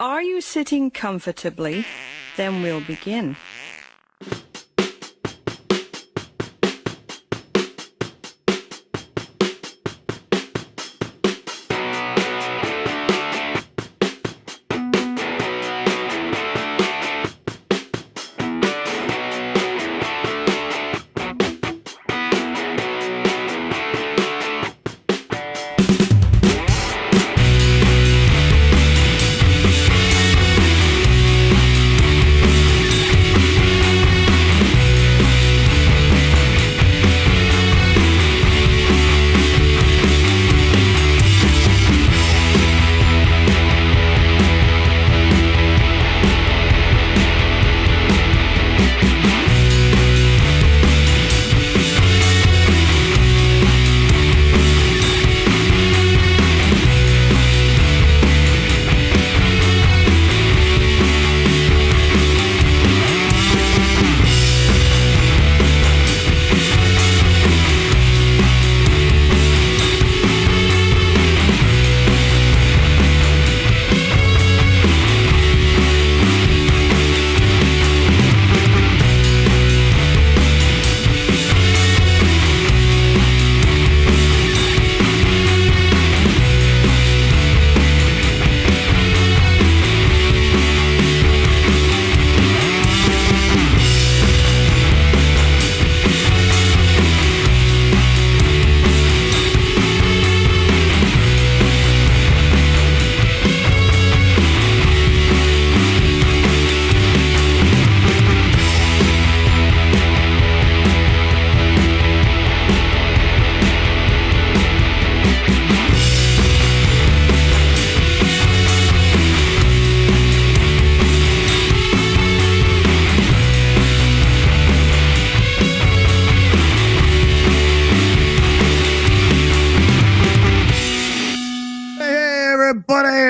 Are you sitting comfortably? Then we'll begin.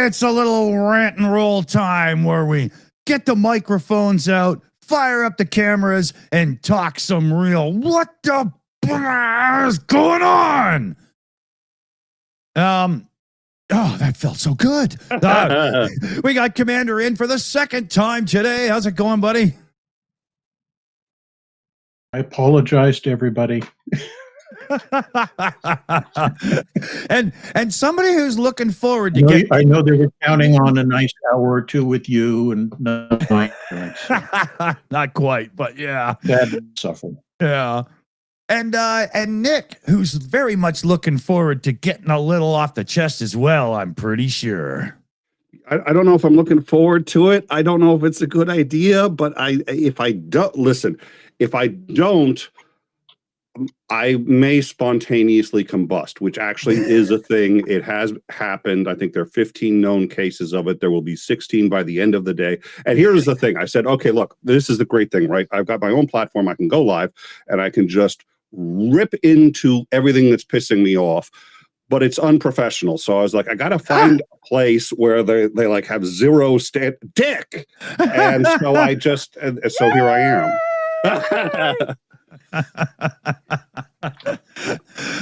It's a little rant and roll time where we get the microphones out, fire up the cameras, and talk some real what the is going on. Oh, that felt so good. We got Commander in for the second time today. How's it going, buddy? I apologize to everybody. and somebody who's looking forward to I know they were counting on a nice hour or two with you, and not quite, but yeah, that suffered. Yeah, and Nick, who's very much looking forward to getting a little off the chest as well. I'm pretty sure. I don't know if I'm looking forward to it. I don't know if it's a good idea, but if I don't, I may spontaneously combust, which actually is a thing. It has happened. I think there are 15 known cases of it. There will be 16 by the end of the day. And here's the thing. I said, okay, look, this is the great thing, right? I've got my own platform. I can go live and I can just rip into everything that's pissing me off. But it's unprofessional. So I was like, I got to find a place where they like have zero dick. And so so here I am.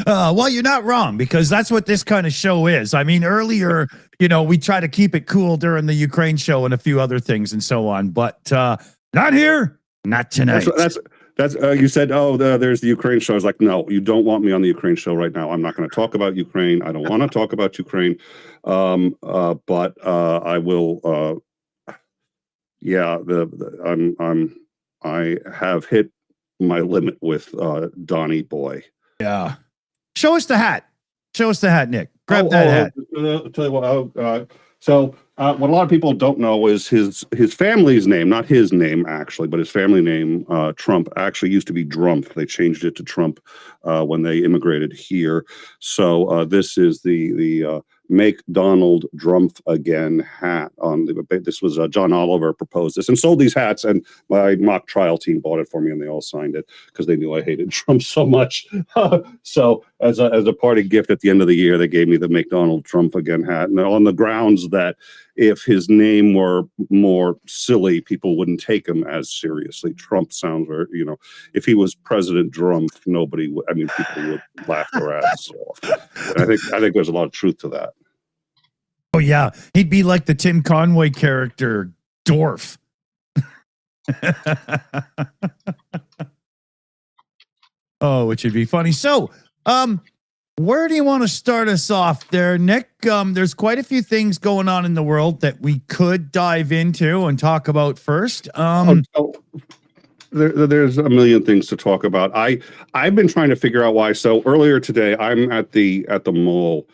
Well, you're not wrong, because that's what this kind of show is. I mean, earlier, we try to keep it cool during the Ukraine show and a few other things and so on, but not here, not tonight. That's you said, there's the Ukraine show. I was like, no, you don't want me on the Ukraine show right now. I'm not going to talk about Ukraine. I don't want to talk about Ukraine. But I will. I have hit my limit with Donnie Boy. Yeah. Show us the hat. Nick. Grab that hat. Tell you what. So what a lot of people don't know is his family's name, not his name actually, but his family name, Trump, actually used to be Drumpf. They changed it to Trump when they immigrated here. So this is the Make Donald Drumpf Again hat. This was John Oliver proposed this and sold these hats, and my mock trial team bought it for me, and they all signed it because they knew I hated Trump so much. So as a party gift at the end of the year, they gave me the Make Donald Trump Again hat, and on the grounds that if his name were more silly, people wouldn't take him as seriously. Trump sounds very, if he was President Trump, people would laugh their asses off. And I think there's a lot of truth to that. Oh yeah, he'd be like the Tim Conway character, Dorf. Oh, which would be funny. So, where do you want to start us off there, Nick? There's quite a few things going on in the world that we could dive into and talk about first. There's a million things to talk about. I've been trying to figure out why. So earlier today, I'm at the mall,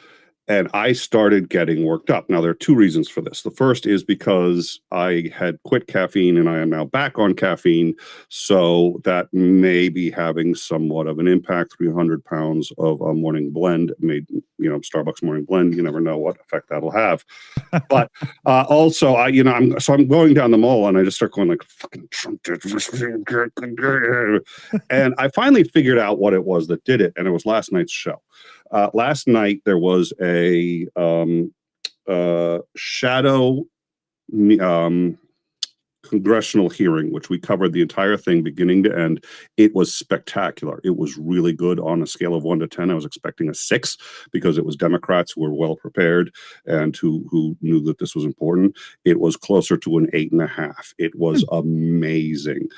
and I started getting worked up. Now, there are two reasons for this. The first is because I had quit caffeine and I am now back on caffeine. So that may be having somewhat of an impact. 300 pounds of a morning blend made, Starbucks morning blend. You never know what effect that'll have. But also, I'm going down the mall and I just start going like, fucking Trump. And I finally figured out what it was that did it. And it was last night's show. Last night there was a shadow congressional hearing, which we covered the entire thing beginning to end. It was spectacular. It was really good on a scale of 1 to 10. I was expecting a 6 because it was Democrats who were well prepared and who knew that this was important. It was closer to an 8.5. It was amazing.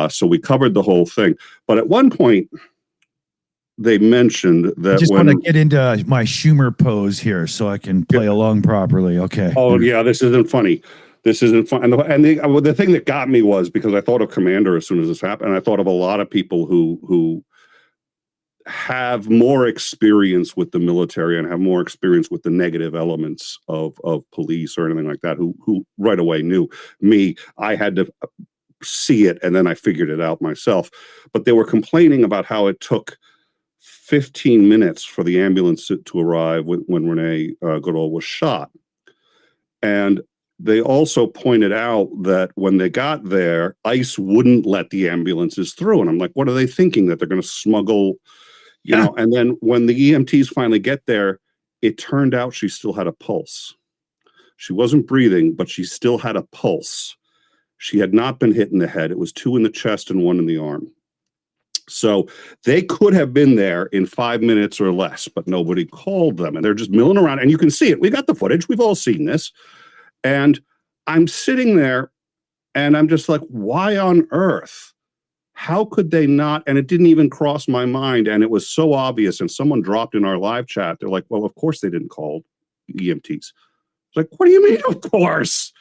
So we covered the whole thing. But at one point, they mentioned that I just want to get into my Schumer pose here so I can play along properly. Okay. Oh yeah, this isn't funny. This isn't fun. And the thing that got me was because I thought of Commander as soon as this happened. And I thought of a lot of people who have more experience with the military and have more experience with the negative elements of police or anything like that, who right away knew. Me, I had to see it and then I figured it out myself. But they were complaining about how it took 15 minutes for the ambulance to arrive when Renee Goodall was shot. And they also pointed out that when they got there, ICE wouldn't let the ambulances through. And I'm like, what are they thinking? That they're going to smuggle, And then when the EMTs finally get there, it turned out she still had a pulse. She wasn't breathing, but she still had a pulse. She had not been hit in the head. It was 2 in the chest and 1 in the arm. So they could have been there in 5 minutes or less, but nobody called them. And they're just milling around. And you can see it. We got the footage. We've all seen this. And I'm sitting there and I'm just like, why on earth? How could they not? And it didn't even cross my mind. And it was so obvious. And someone dropped in our live chat. They're like, well, of course they didn't call EMTs. It's like, what do you mean, of course?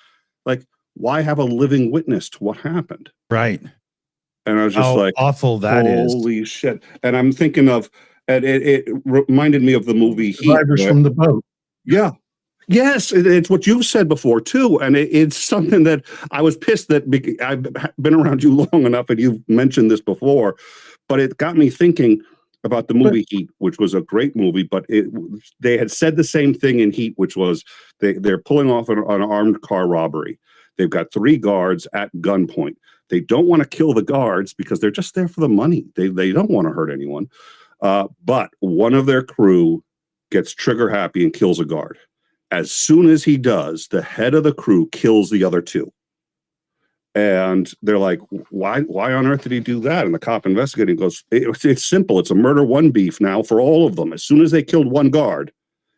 Like, why have a living witness to what happened? Right. And I was just like, awful that is. Holy shit. And I'm thinking of, and it reminded me of the movie Heat. Survivors from the boat. Yeah. Yes, it's what you've said before too, and it's something that I was pissed that I've been around you long enough, and you've mentioned this before, but it got me thinking about the movie Heat, which was a great movie, but they had said the same thing in Heat, which was they're pulling off an armed car robbery. They've got 3 guards at gunpoint. They don't want to kill the guards because they're just there for the money. They don't want to hurt anyone, but one of their crew gets trigger happy and kills a guard. As soon as he does, the head of the crew kills the other 2. And they're like, why on earth did he do that? And the cop investigating goes, it's simple. It's a murder 1 beef now for all of them. As soon as they killed 1 guard,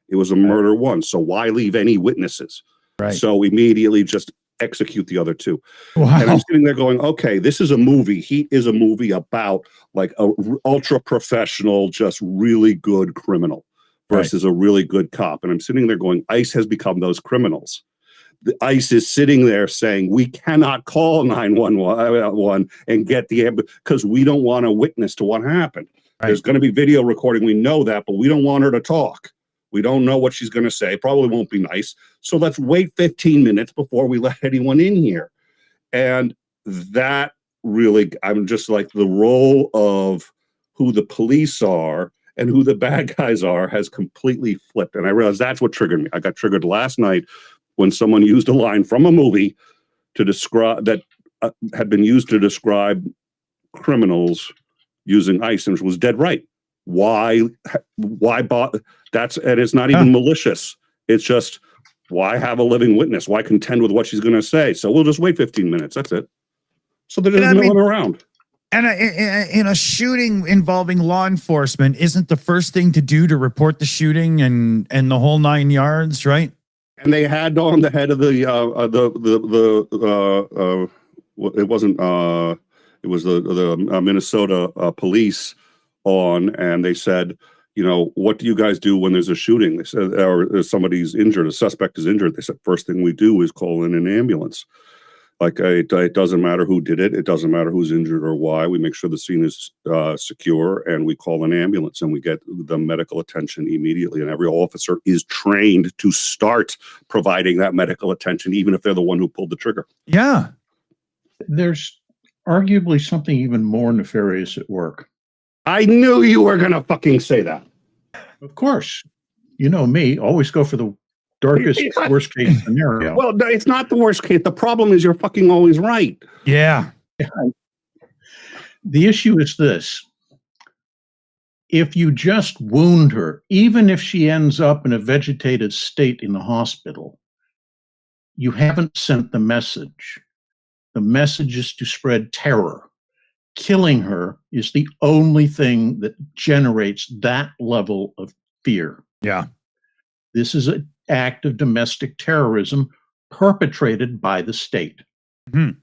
it was a murder 1. So why leave any witnesses? Right. So immediately just execute the other 2. Wow. And I'm sitting there going, okay, this is a movie. Heat is a movie about like a ultra professional, just really good criminal versus a really good cop. And I'm sitting there going, ICE has become those criminals. The ICE is sitting there saying, we cannot call 911 and get the ambulance because we don't want a witness to what happened. Right. There's going to be video recording. We know that, but we don't want her to talk. We don't know what she's going to say. Probably won't be nice. So let's wait 15 minutes before we let anyone in here. And that really, I'm just like, the role of who the police are and who the bad guys are has completely flipped. And I realized that's what triggered me. I got triggered last night when someone used a line from a movie to describe that had been used to describe criminals using ICE, and it was dead right. Why that's, and it's not even malicious. It's just, why have a living witness? Why contend with what she's going to say? So we'll just wait 15 minutes. That's it. So they're just milling around. And in a shooting involving law enforcement, isn't the first thing to do to report the shooting and the whole 9 yards, right? And they had on the head of it wasn't it was the Minnesota police on, and they said, what do you guys do when there's a shooting? They said, or somebody's injured, a suspect is injured. They said, first thing we do is call in an ambulance. Like it doesn't matter who did it. It doesn't matter who's injured or why. We make sure the scene is secure, and we call an ambulance, and we get the medical attention immediately. And every officer is trained to start providing that medical attention, even if they're the one who pulled the trigger. Yeah. There's arguably something even more nefarious at work. I knew you were going to fucking say that. Of course. You know me, always go for the darkest, worst case scenario. Well, no, it's not the worst case. The problem is you're fucking always right. Yeah. The issue is this. If you just wound her, even if she ends up in a vegetative state in the hospital, you haven't sent the message. The message is to spread terror. Killing her is the only thing that generates that level of fear. Yeah. This is an act of domestic terrorism perpetrated by the state. Mm-hmm.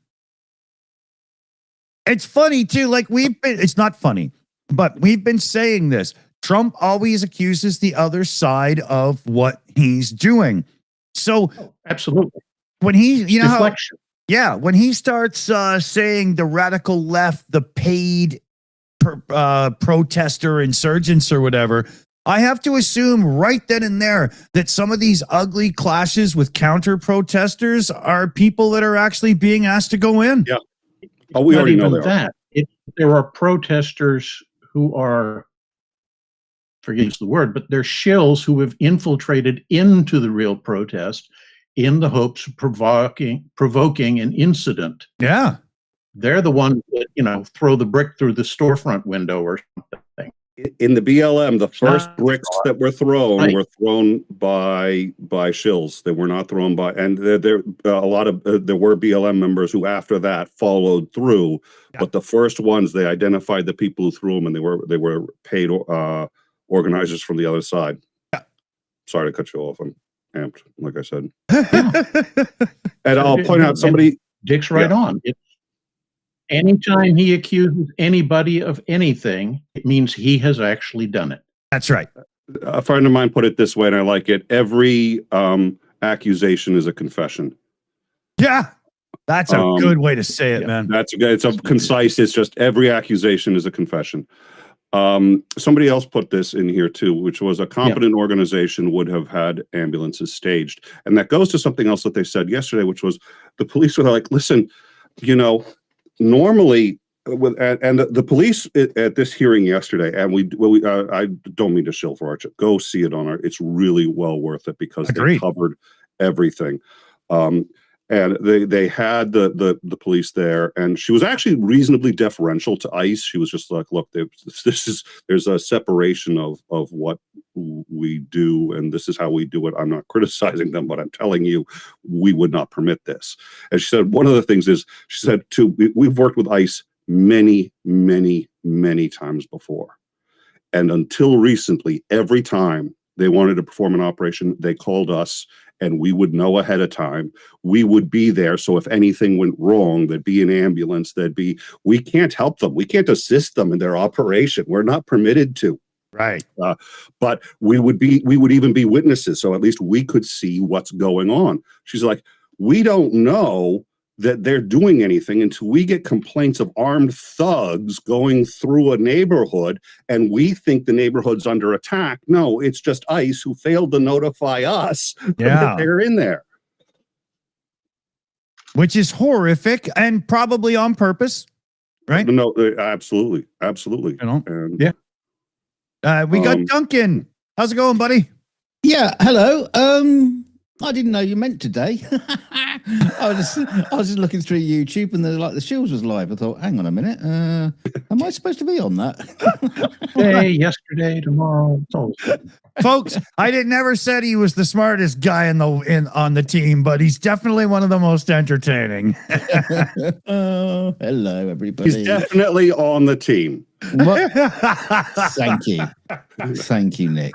It's funny too. Like it's not funny, but we've been saying this. Trump always accuses the other side of what he's doing. So absolutely. When he, deflection. When he starts saying the radical left, the paid protester insurgents or whatever, I have to assume right then and there that some of these ugly clashes with counter protesters are people that are actually being asked to go in. Yeah. Oh, we already know that. There are protesters who are, forget the word, but they're shills who have infiltrated into the real protest in the hopes of provoking an incident. Yeah. They're the ones that, throw the brick through the storefront window or something. In the BLM, the first bricks that were thrown were thrown by shills. They were not thrown by, and there were BLM members who after that followed through. Yeah. But the first ones, they identified the people who threw them, and they were paid organizers from the other side. Yeah. Sorry to cut you off. I'm amped, like I said. And I'll point out somebody. Dick's right on. Anytime he accuses anybody of anything, it means he has actually done it. That's right. A friend of mine put it this way, and I like it. Every accusation is a confession. Yeah. That's a good way to say it, man. It's a concise. It's just every accusation is a confession. Somebody else put this in here too, which was a competent organization would have had ambulances staged. And that goes to something else that they said yesterday, which was the police were like, listen, normally the police at this hearing yesterday, and I don't mean to shill for it. Go see it on it's really well worth it because they covered everything. And they had the police there, and she was actually reasonably deferential to ICE. She was just like, look, there's a separation of what we do, and this is how we do it. I'm not criticizing them, but I'm telling you, we would not permit this. And she said, one of the things is, she said, too, we've worked with ICE many, many, many times before. And until recently, every time they wanted to perform an operation, they called us, and we would know ahead of time. We would be there. So if anything went wrong, there'd be an ambulance. We can't help them. We can't assist them in their operation. We're not permitted to. Right. But we would even be witnesses. So at least we could see what's going on. She's like, we don't know that they're doing anything until we get complaints of armed thugs going through a neighborhood and we think the neighborhood's under attack. No, it's just ICE who failed to notify us that they're in there. Which is horrific and probably on purpose, right? No, absolutely. Absolutely. And, we got Duncan. How's it going, buddy? Yeah, hello. I didn't know you meant today. I was just looking through YouTube and the Shills was live. I thought, hang on a minute, am I supposed to be on that? Today, yesterday, tomorrow. It's always good. Folks, I never said he was the smartest guy on the team, but he's definitely one of the most entertaining. Oh, hello, everybody. He's definitely on the team. Thank you. Thank you, Nick.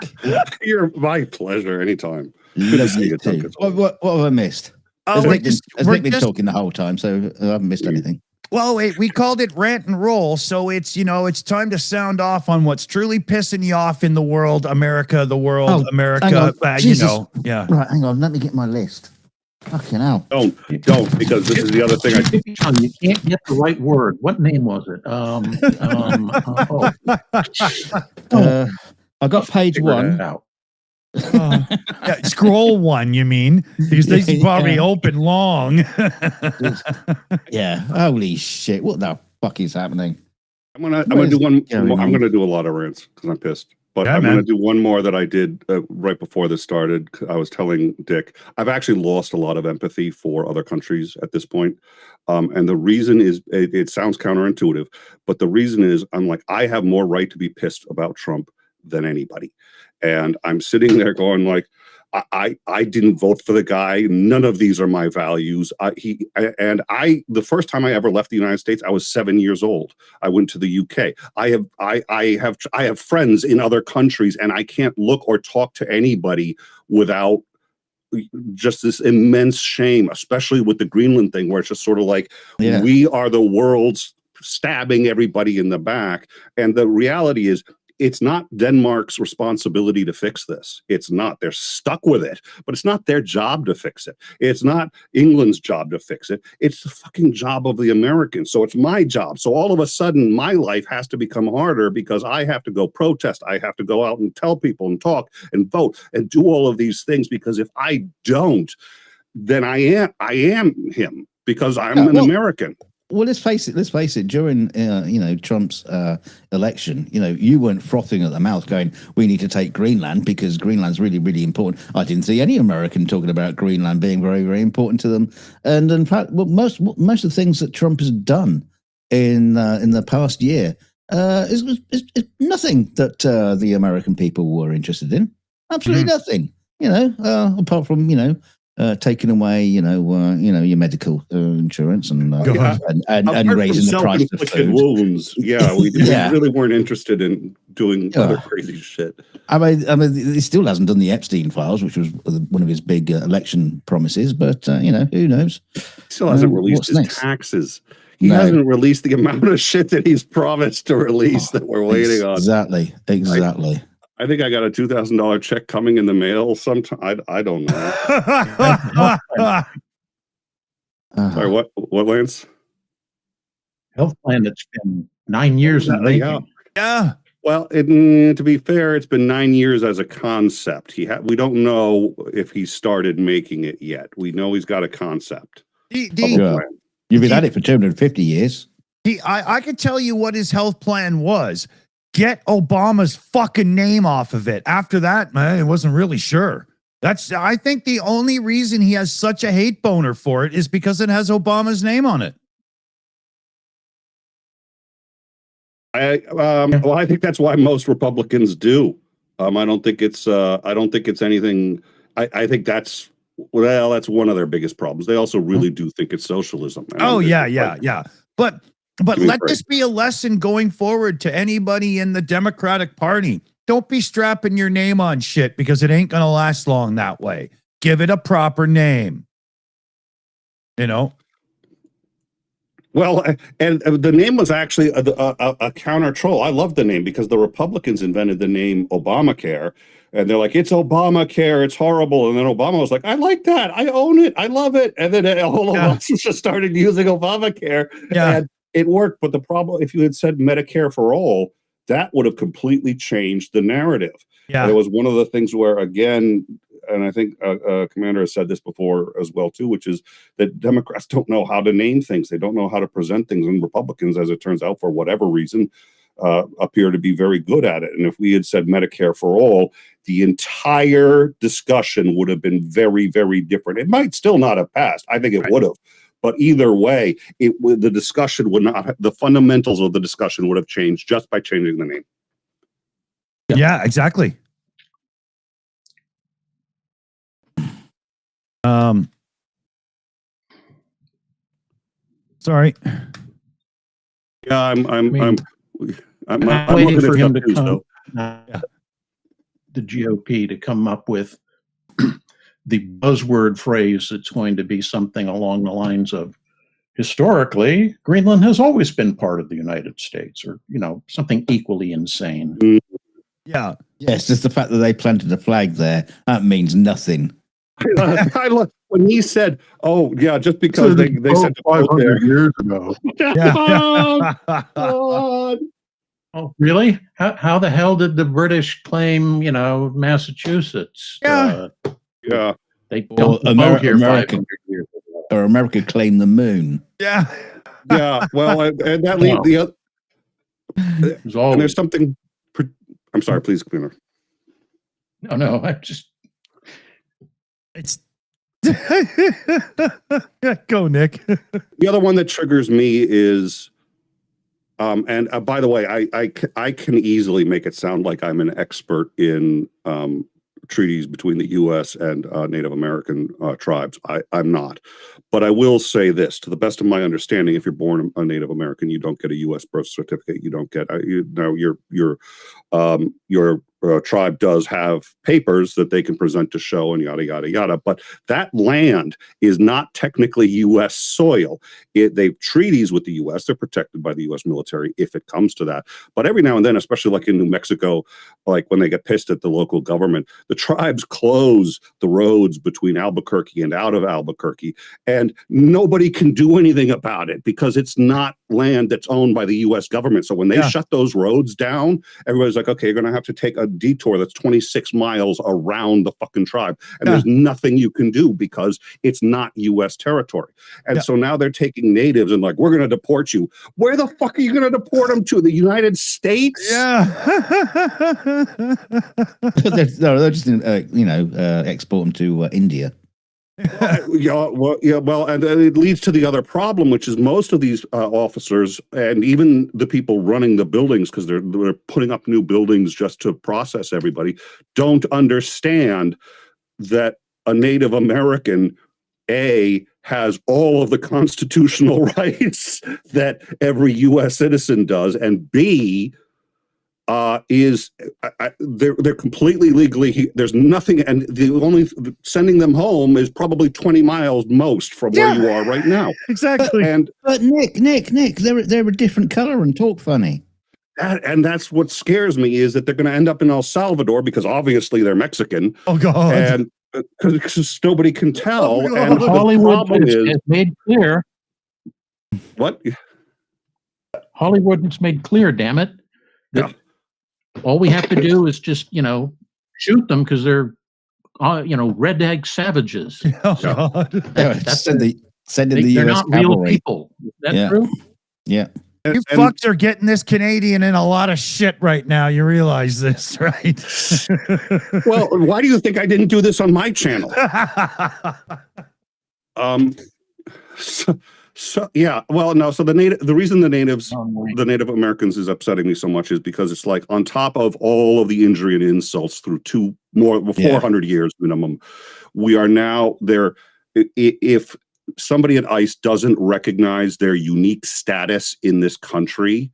You're my pleasure anytime. Good to Love see you you, too. Duncan. What have I missed? Oh, Has Nick been talking the whole time, so I haven't missed anything. Well, wait, we called it Rant and Roll, so it's, it's time to sound off on what's truly pissing you off in the world, America, hang America, on. Jesus. yeah. Right, hang on. Let me get my list. Fucking hell. Don't, because this is the other thing. You can't get the right word. What name was it? I got page Figure it one. out. Yeah, scroll one, you mean? Because this is probably open long. Yeah. Holy shit. What the fuck is happening? I'm gonna do one. going I'm on? gonna do a lot of rants because I'm pissed. But Yeah, I'm man. gonna do one more that I did right before this started. I was telling Dick, I've actually lost a lot of empathy for other countries at this point. And the reason is, it sounds counterintuitive, but the reason is, I'm like, I have more right to be pissed about Trump than anybody. And I'm sitting there going like, I didn't vote for the guy. None of these are my values. The first time I ever left the United States, I was 7 years old. I went to the UK. I have friends in other countries, and I can't look or talk to anybody without just this immense shame, especially with the Greenland thing, where it's just sort of like, we are the world's stabbing everybody in the back. And the reality is, it's not Denmark's responsibility to fix this. It's not. They're stuck with it, but it's not their job to fix it. It's not England's job to fix it. It's the fucking job of the Americans. So it's my job. So all of a sudden, my life has to become harder because I have to go protest. I have to go out and tell people and talk and vote and do all of these things, because if I don't, then I am him, because I'm an American. Well, let's face it. During Trump's election, you weren't frothing at the mouth, going, "We need to take Greenland because Greenland's really, really important." I didn't see any American talking about Greenland being very, very important to them. And in fact, most of the things that Trump has done in the past year is nothing that the American people were interested in. Absolutely nothing. Apart from taking away, your medical insurance and raising the price of food. Wounds. Yeah, we really weren't interested in doing other crazy shit. I mean, he still hasn't done the Epstein files, which was one of his big election promises. But who knows? He still hasn't released his taxes. He hasn't released the amount of shit that he's promised to release that we're waiting on. Exactly. I think I got a $2,000 check coming in the mail sometime. I don't know. Sorry, what, Lance? Health plan that's been 9 years in the making. Yeah. Well, to be fair, it's been 9 years as a concept. We don't know if he started making it yet. We know he's got a concept. You've been at it for 250 years. I could tell you what his health plan was. Get Obama's fucking name off of it. After that, man, I wasn't really sure. I think the only reason he has such a hate boner for it is because it has Obama's name on it. Well, I think that's why most Republicans do. I don't think it's anything. I think that's one of their biggest problems. They also really do think it's socialism. Yeah. But let this be a lesson going forward to anybody in the Democratic Party. Don't be strapping your name on shit, because it ain't going to last long that way. Give it a proper name. Well, and the name was actually a counter troll. I love the name because the Republicans invented the name Obamacare. And they're like, it's Obamacare, it's horrible. And then Obama was like, I like that. I own it. I love it. And then all of us just started using Obamacare. Yeah. And it worked, but the problem, if you had said Medicare for all, that would have completely changed the narrative. Yeah, and it was one of the things where, again, and I think Commander has said this before as well too, which is that Democrats don't know how to name things. They don't know how to present things, and Republicans, as it turns out, for whatever reason, appear to be very good at it. And if we had said Medicare for all, the entire discussion would have been very, very different. It might still not have passed. I think it would have. But either way, the discussion would not. The fundamentals of the discussion would have changed just by changing the name. Yeah, exactly. Sorry. Yeah, I'm waiting for him to come. The GOP to come up with the buzzword phrase that's going to be something along the lines of, historically, Greenland has always been part of the United States, or, something equally insane. Yeah. Yes, just the fact that they planted a flag there, that means nothing. I love when he said, "Oh yeah," just because they said to put there 500 years ago. Yeah. God. Oh, really? How the hell did the British claim, Massachusetts? Yeah. Yeah. They Or dumped the boat here America, 500 years ago. or America claimed the moon. Yeah. Yeah. Well, and that No. the other, It was and always, there's something. I'm sorry. Please, Cleaner. no, I just, It's go, Nick. The other one that triggers me is, and by the way, I can easily make it sound like I'm an expert in treaties between the U.S. and Native American tribes. I'm not, but I will say this: to the best of my understanding, if you're born a Native American, you don't get a U.S. birth certificate. You don't get your tribe does have papers that they can present to show and yada yada yada, but that land is not technically U.S. soil. They've treaties with the U.S. They're protected by the U.S. military if it comes to that. But every now and then, especially like in New Mexico, like when they get pissed at the local government, the tribes close the roads between Albuquerque and out of Albuquerque, and nobody can do anything about it because it's not land that's owned by the U.S. government. So when they shut those roads down, everybody's like, okay, you're going to have to take a detour that's 26 miles around the fucking tribe. And there's nothing you can do because it's not U.S. territory. And so now they're taking natives and like, we're going to deport you. Where the fuck are you going to deport them to? The United States? Yeah. they're just, export them to India. Well, and it leads to the other problem, which is most of these officers and even the people running the buildings, because they're putting up new buildings just to process everybody, don't understand that a Native American, has all of the constitutional rights that every U.S. citizen does, and B, they're completely legally. There's nothing, and the only sending them home is probably 20 miles most from where you are right now. Exactly. But Nick, they're a different color and talk funny. And that's what scares me is that they're going to end up in El Salvador because obviously they're Mexican. Oh God! And because nobody can tell, and Hollywood has made clear. What? Hollywood has made clear. Damn it! That all we have to do is just, shoot them because they're, red egg savages. Oh, God. Send in the they're US not real cavalry. people. Is that true? Yeah. You fucks are getting this Canadian in a lot of shit right now. You realize this, right? Well, why do you think I didn't do this on my channel? So yeah, well, no. So the reason the Native Americans is upsetting me so much is because it's like on top of all of the injury and insults through 400 years minimum, we are now there. If somebody at ICE doesn't recognize their unique status in this country,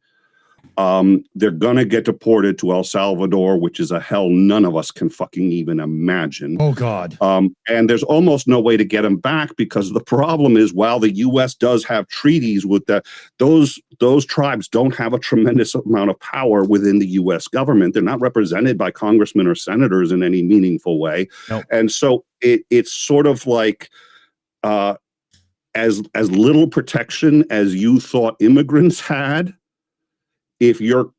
they're gonna get deported to El Salvador, which is a hell none of us can fucking even imagine. Oh God. And there's almost no way to get them back because the problem is, while the U.S. does have treaties with those tribes don't have a tremendous amount of power within the U.S. government. They're not represented by congressmen or senators in any meaningful way. Nope. And so it's sort of like as little protection as you thought immigrants had. If you're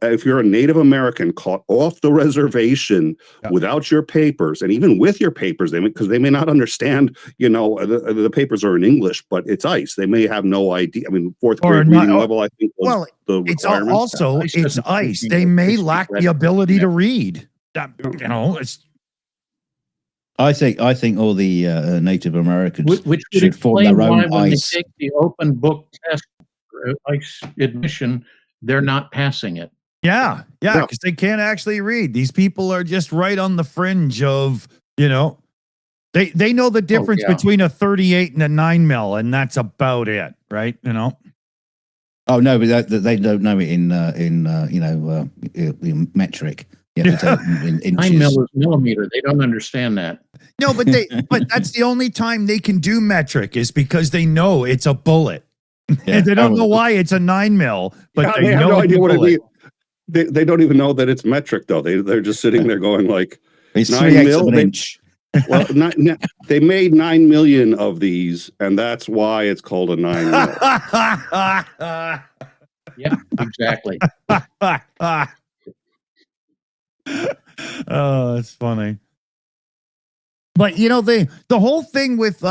a Native American caught off the reservation without your papers, and even with your papers, because they may not understand, the papers are in English, but it's ICE. They may have no idea. I mean, fourth grade reading level, I think. It's also it's ICE. They may lack the ability to read. It's. I think all the Native Americans which should form their own when ICE. they take the open book test for ICE admission, they're not passing it. Yeah, because they can't actually read. These people are just right on the fringe of, they know the difference between a 38 and a 9mm, and that's about it, right? Oh no, but they don't know it in metric. You have to tell it in inches. 9mm is millimeter. They don't understand that. No, but that's the only time they can do metric is because they know it's a bullet. And they don't know why it's a 9 mil, but they have know no it's idea a what it bullet. means. They don't even know that it's metric though. They're just sitting there going like, It's 9 3/8 mil. of an inch. Well, they made 9 million of these, and that's why it's called a 9 mil. Yeah, exactly. Oh, it's funny. But the whole thing with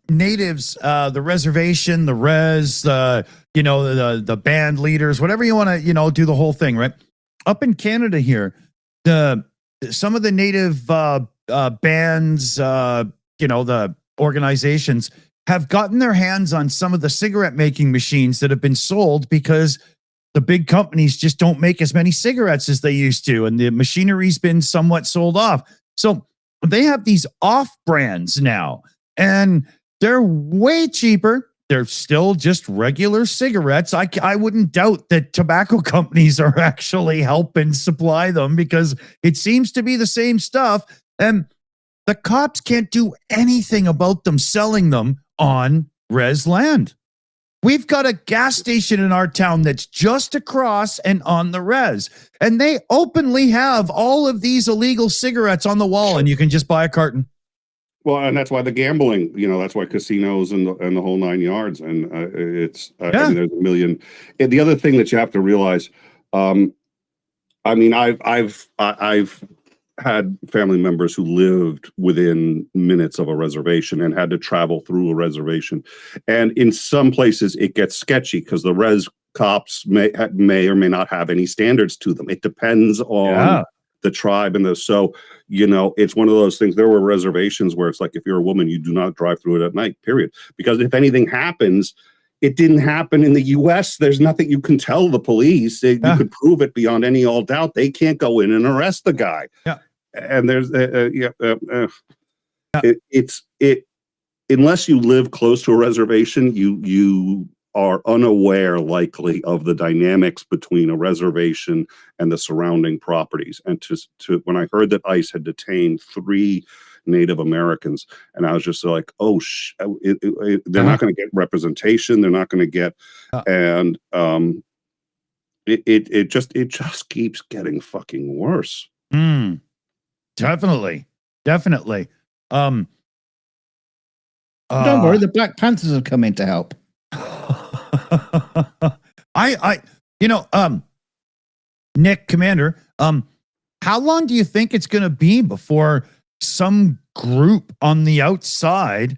natives, the reservation, the res, the band leaders, whatever you want to do the whole thing, right? Up in Canada here, some of the native bands, the organizations have gotten their hands on some of the cigarette making machines that have been sold because the big companies just don't make as many cigarettes as they used to, and the machinery's been somewhat sold off. So they have these off brands now, and they're way cheaper. They're still just regular cigarettes. I wouldn't doubt that tobacco companies are actually helping supply them because it seems to be the same stuff. And the cops can't do anything about them selling them on res land. We've got a gas station in our town that's just across and on the res. And they openly have all of these illegal cigarettes on the wall, and you can just buy a carton. Well, and that's why the gambling, that's why casinos and the whole 9 yards. And it's, I mean, there's a million. And the other thing that you have to realize, I mean, I've had family members who lived within minutes of a reservation and had to travel through a reservation. And in some places it gets sketchy because the res cops may or may not have any standards to them. It depends on the tribe and so, it's one of those things. There were reservations where it's like, if you're a woman, you do not drive through it at night, period. Because if anything happens, it didn't happen in the U.S. There's nothing you can tell the police. You could prove it beyond any all doubt. They can't go in and arrest the guy. Yeah. And there's it's unless you live close to a reservation, you are unaware likely of the dynamics between a reservation and the surrounding properties. And to when I heard that ICE had detained 3 Native Americans, and I was just like, they're not going to get representation. They're not going to get, and it just keeps getting fucking worse. Definitely. Don't worry, the Black Panthers have come in to help. Nick, Commander, how long do you think it's going to be before some group on the outside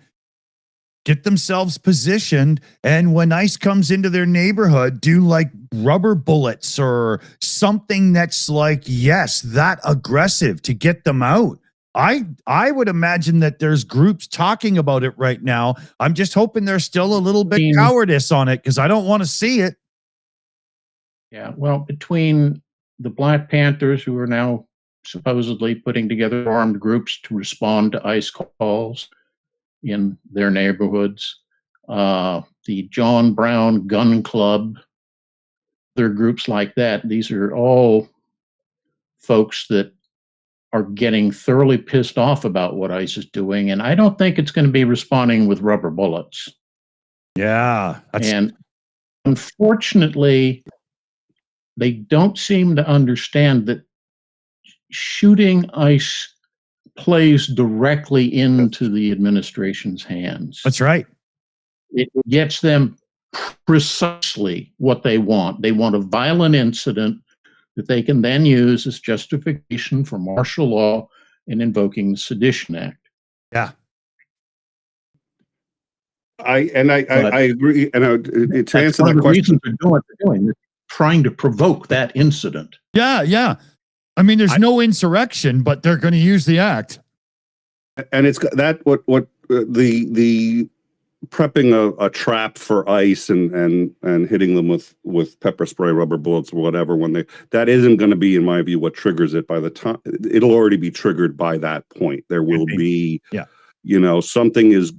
get themselves positioned, and when ICE comes into their neighborhood, do like rubber bullets or something that's like, that aggressive to get them out? I would imagine that there's groups talking about it right now. I'm just hoping there's still a little bit cowardice on it because I don't want to see it. Yeah, well, between the Black Panthers, who are now supposedly putting together armed groups to respond to ICE calls in their neighborhoods, the John Brown Gun Club, other groups like that, these are all folks that are getting thoroughly pissed off about what ICE is doing, and I don't think it's going to be responding with rubber bullets. Yeah. And unfortunately, they don't seem to understand that shooting ICE plays directly into the administration's hands. That's right. It gets them precisely what they want. They want a violent incident that they can then use as justification for martial law and invoking the Sedition Act. Yeah. I agree. And to answer that question, reasons they're doing what they're doing. They're trying to provoke that incident. Yeah. I mean, there's no insurrection, but they're going to use the act. And it's that what the prepping a trap for ICE and hitting them with pepper spray, rubber bullets, or whatever, that isn't going to be, in my view, what triggers it. By the time it'll already be triggered by that point, there will be, something is,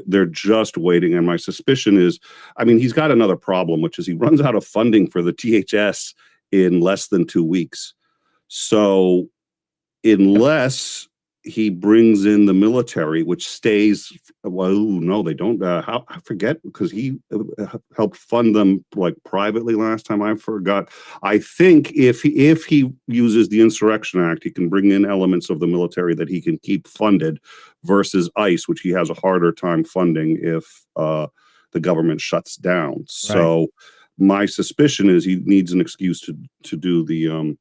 they're just waiting. And my suspicion is, I mean, he's got another problem, which is he runs out of funding for the THS in less than 2 weeks. So unless he brings in the military, which stays. Well, no, they don't. I forget, because he helped fund them like privately last time. I forgot. I think if he uses the Insurrection Act, he can bring in elements of the military that he can keep funded, versus ICE, which he has a harder time funding if the government shuts down. So my suspicion is he needs an excuse to do the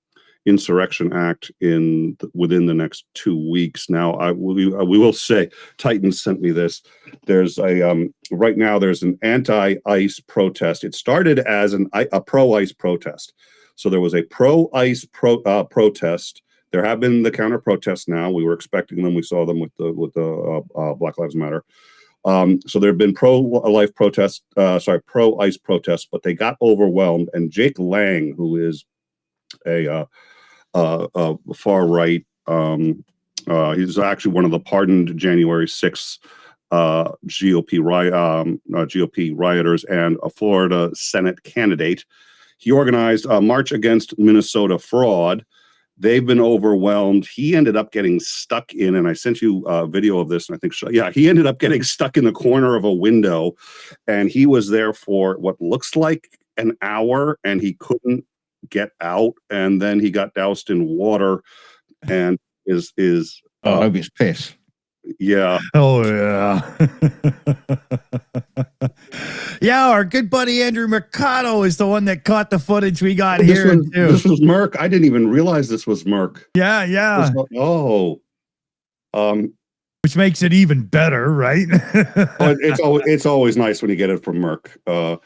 Insurrection Act within the next 2 weeks. Now, we will say, Titan sent me this. There's right now there's an anti-ICE protest. It started as a pro-ICE protest. So there was a pro-ICE protest. There have been the counter protests now. We were expecting them. We saw them with the Black Lives Matter. So there have been pro-ICE protests, but they got overwhelmed. And Jake Lang, who is a far right, he's actually one of the pardoned January 6th GOP rioters and a Florida Senate candidate. He organized a march against Minnesota fraud. They've been overwhelmed. He ended up getting stuck in, and I sent you a video of this, and I think, he ended up getting stuck in the corner of a window, and he was there for what looks like an hour, and he couldn't get out, and then he got doused in water, and is I hope it's piss. Yeah. Oh, yeah. Yeah, our good buddy Andrew Mercado is the one that caught the footage we got here. This was Merck. I didn't even realize this was Merck. Yeah. Which makes it even better, right? It's always nice when you get it from Merck.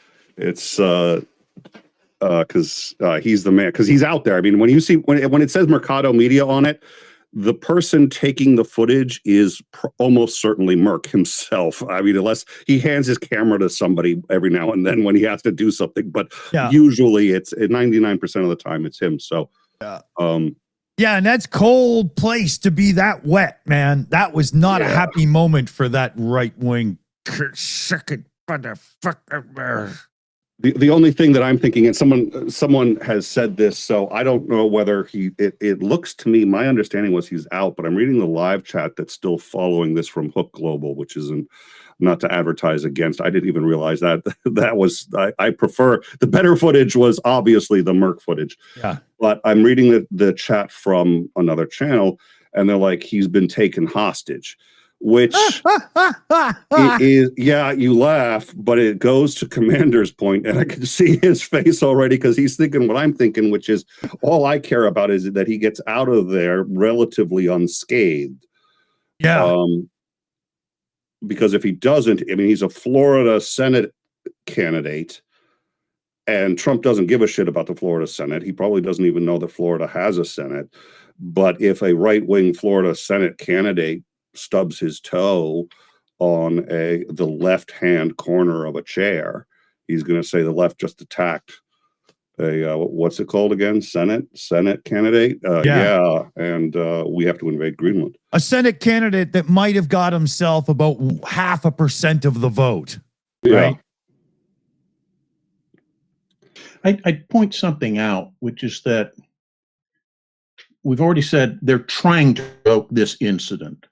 Because he's the man, because he's out there. I mean, when you see when it says Mercado Media on it, the person taking the footage is almost certainly Merck himself. I mean, unless he hands his camera to somebody every now and then when he has to do something, but usually it's 99% of the time it's him. So yeah, and that's cold place to be that wet, man. That was not a happy moment for that right wing second motherfucker. The only thing that I'm thinking, and someone has said this, so I don't know whether it looks to me, my understanding was he's out, but I'm reading the live chat that's still following this from Hook Global, which isn't, not to advertise against. I didn't even realize that was, I prefer, the better footage was obviously the Merck footage. Yeah. But I'm reading the chat from another channel, and they're like, he's been taken hostage. Which is, you laugh, but it goes to Commander's point, and I can see his face already, because he's thinking what I'm thinking, which is all I care about is that he gets out of there relatively unscathed. Yeah. Because if he doesn't, I mean, he's a Florida Senate candidate, and Trump doesn't give a shit about the Florida Senate. He probably doesn't even know that Florida has a Senate. But if a right-wing Florida Senate candidate stubs his toe on the left-hand corner of a chair, he's going to say the left just attacked a what's it called again? Senate candidate. And we have to invade Greenland. A Senate candidate that might have got himself about 0.5% of the vote. Right? I'd point something out, which is that we've already said they're trying to provoke this incident.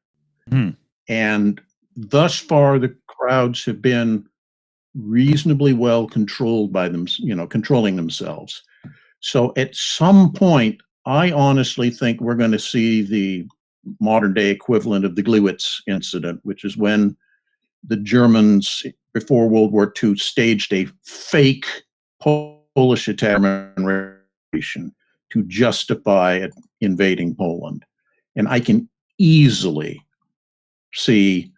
And thus far, the crowds have been reasonably well controlled by them, controlling themselves. So at some point, I honestly think we're going to see the modern day equivalent of the Glewitz incident, which is when the Germans before World War II staged a fake Polish Italian revolution to justify invading Poland. And I can easily see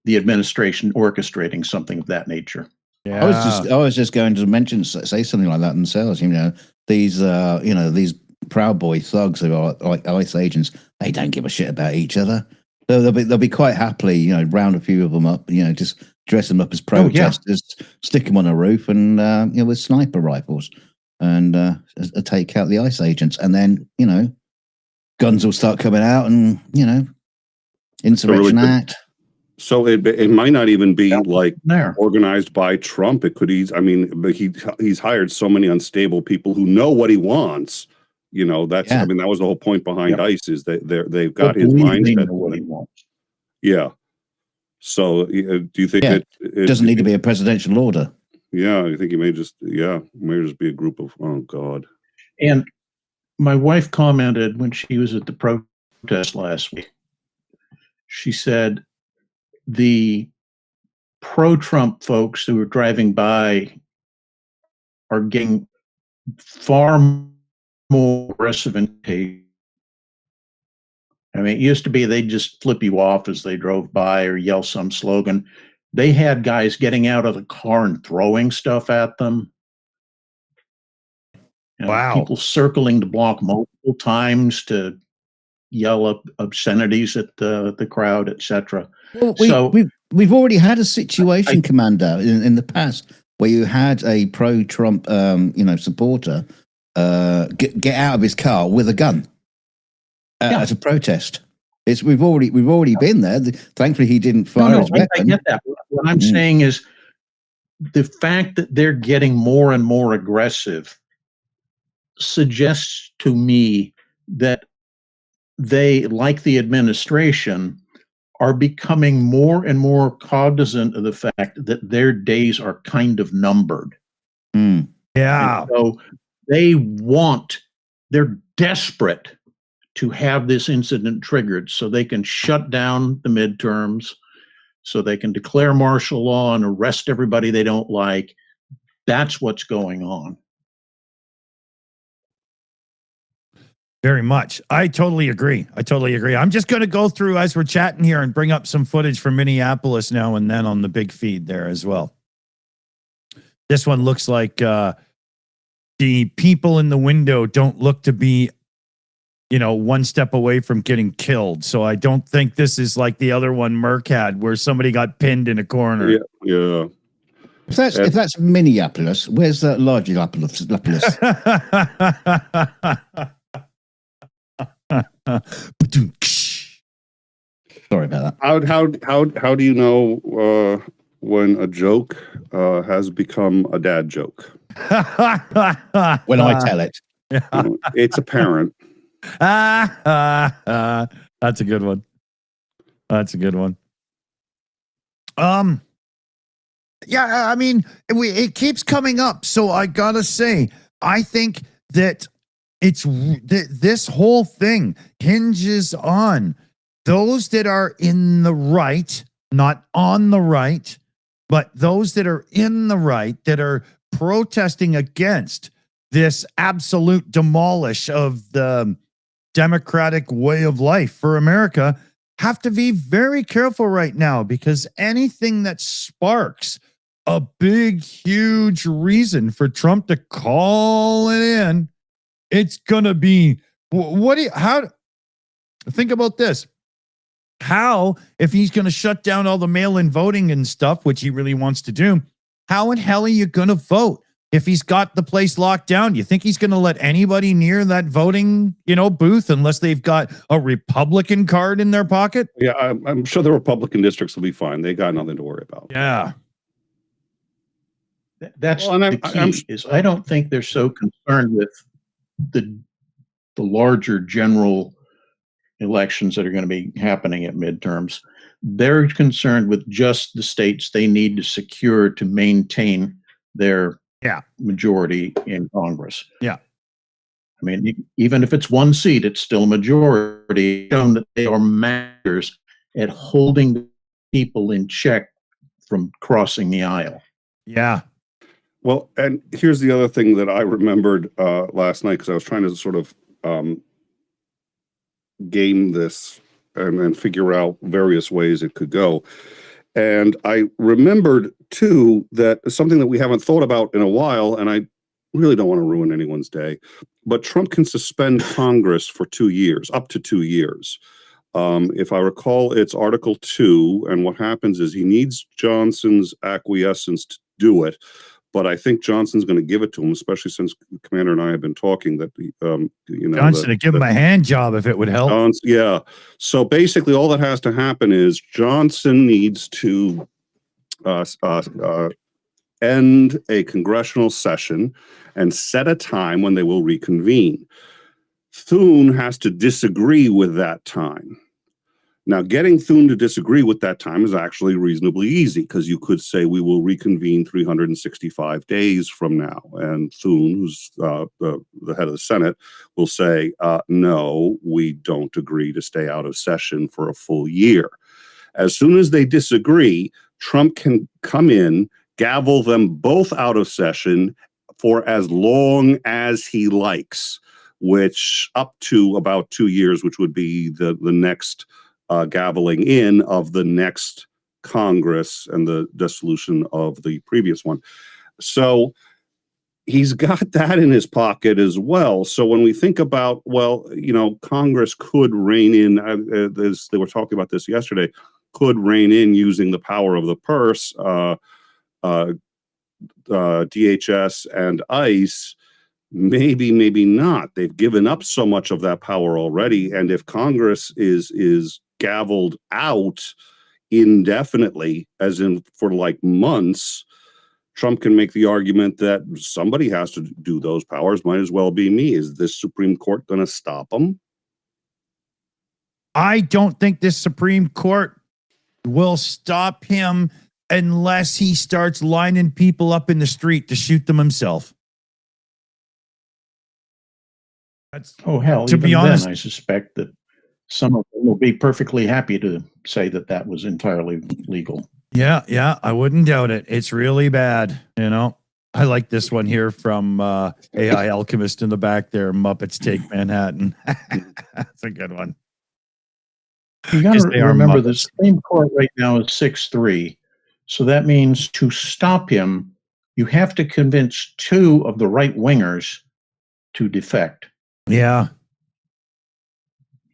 the administration orchestrating something of that nature. Yeah. I was just going to say something like that themselves. These Proud Boy thugs who are like ICE agents, they don't give a shit about each other. They'll be quite happily, round a few of them up, just dress them up as protesters, stick them on a roof, and with sniper rifles, and take out the ICE agents, and then guns will start coming out, and Insurrection Act. So it might not even be organized by Trump. It could he's hired so many unstable people who know what he wants, You know, that's Yeah. I mean, that was the whole point behind Yep. ICE is that they've But got his believe they know mindset. what he wants. Yeah. So do you think Yeah. it Doesn't need to be a presidential order. Yeah, I think he may just be a group of oh god. And my wife commented when she was at the protest last week. She said the pro-Trump folks who were driving by are getting far more aggressive and I mean, it used to be they'd just flip you off as they drove by or yell some slogan. They had guys getting out of the car and throwing stuff at them. You know, Wow. people circling the block multiple times to yell up obscenities at the crowd, etc. Well, So we've already had a situation, Commander, in the past where you had a pro-Trump, supporter get out of his car with a gun as a protest. We've already been there. Thankfully, he didn't fire his weapon. I get that. What I'm saying is the fact that they're getting more and more aggressive suggests to me that they, like the administration, are becoming more and more cognizant of the fact that their days are kind of numbered. Mm. Yeah. And so they're desperate to have this incident triggered so they can shut down the midterms, so they can declare martial law and arrest everybody they don't like. That's what's going on. Very much. I totally agree. I'm just going to go through as we're chatting here and bring up some footage from Minneapolis now and then on the big feed there as well. This one looks like the people in the window don't look to be, one step away from getting killed. So I don't think this is like the other one Merck had where somebody got pinned in a corner. Yeah. If that's Minneapolis, where's the larger Lapolis? Sorry about that. How do you know when a joke has become a dad joke? When I tell it. It's apparent. That's a good one. Yeah, I mean, it keeps coming up. So I gotta say, I think that this whole thing hinges on those that are in the right, not on the right, but those that are in the right that are protesting against this absolute demolish of the democratic way of life for America have to be very careful right now, because anything that sparks a big, huge reason for Trump to call it in, it's going to be, think about this. How, if he's going to shut down all the mail-in voting and stuff, which he really wants to do, how in hell are you going to vote if he's got the place locked down? You think he's going to let anybody near that voting, booth unless they've got a Republican card in their pocket? Yeah, I'm sure the Republican districts will be fine. They got nothing to worry about. Yeah. That's the key. Is I don't think they're so concerned with the larger general elections that are going to be happening at midterms. They're concerned with just the states they need to secure to maintain their majority in Congress. Yeah. I mean, even if it's one seat, it's still a majority. Shown that they are masters at holding people in check from crossing the aisle. Yeah. Well, and here's the other thing that I remembered last night, because I was trying to sort of game this and figure out various ways it could go. And I remembered, too, that something that we haven't thought about in a while, and I really don't want to ruin anyone's day, but Trump can suspend Congress for 2 years, up to 2 years. If I recall, it's Article 2, and what happens is he needs Johnson's acquiescence to do it. But I think Johnson's going to give it to him, especially since Commander and I have been talking that, Johnson would give him a hand job if it would help. Yeah. So basically all that has to happen is Johnson needs to end a congressional session and set a time when they will reconvene. Thune has to disagree with that time. Now, getting Thune to disagree with that time is actually reasonably easy, because you could say we will reconvene 365 days from now. And Thune, who's the head of the Senate, will say, no, we don't agree to stay out of session for a full year. As soon as they disagree, Trump can come in, gavel them both out of session for as long as he likes, which up to about 2 years, which would be the next gaveling in of the next Congress and the dissolution of the previous one. So he's got that in his pocket as well. So when we think about, well, Congress could rein in, they were talking about this yesterday, could rein in using the power of the purse, DHS and ICE. Maybe, maybe not. They've given up so much of that power already. And if Congress is gavelled out indefinitely, as in for like months, Trump can make the argument that somebody has to do those powers. Might as well be me. Is this Supreme Court going to stop him? I don't think this Supreme Court will stop him unless he starts lining people up in the street to shoot them himself. Hell, to even be honest, then, I suspect that some of them will be perfectly happy to say that that was entirely legal. Yeah, I wouldn't doubt it. It's really bad, I like this one here from AI Alchemist in the back there. Muppets Take Manhattan. That's a good one. You got to remember the Muppets. Supreme Court right now is 6-3. So that means to stop him, you have to convince 2 of the right wingers to defect. Yeah.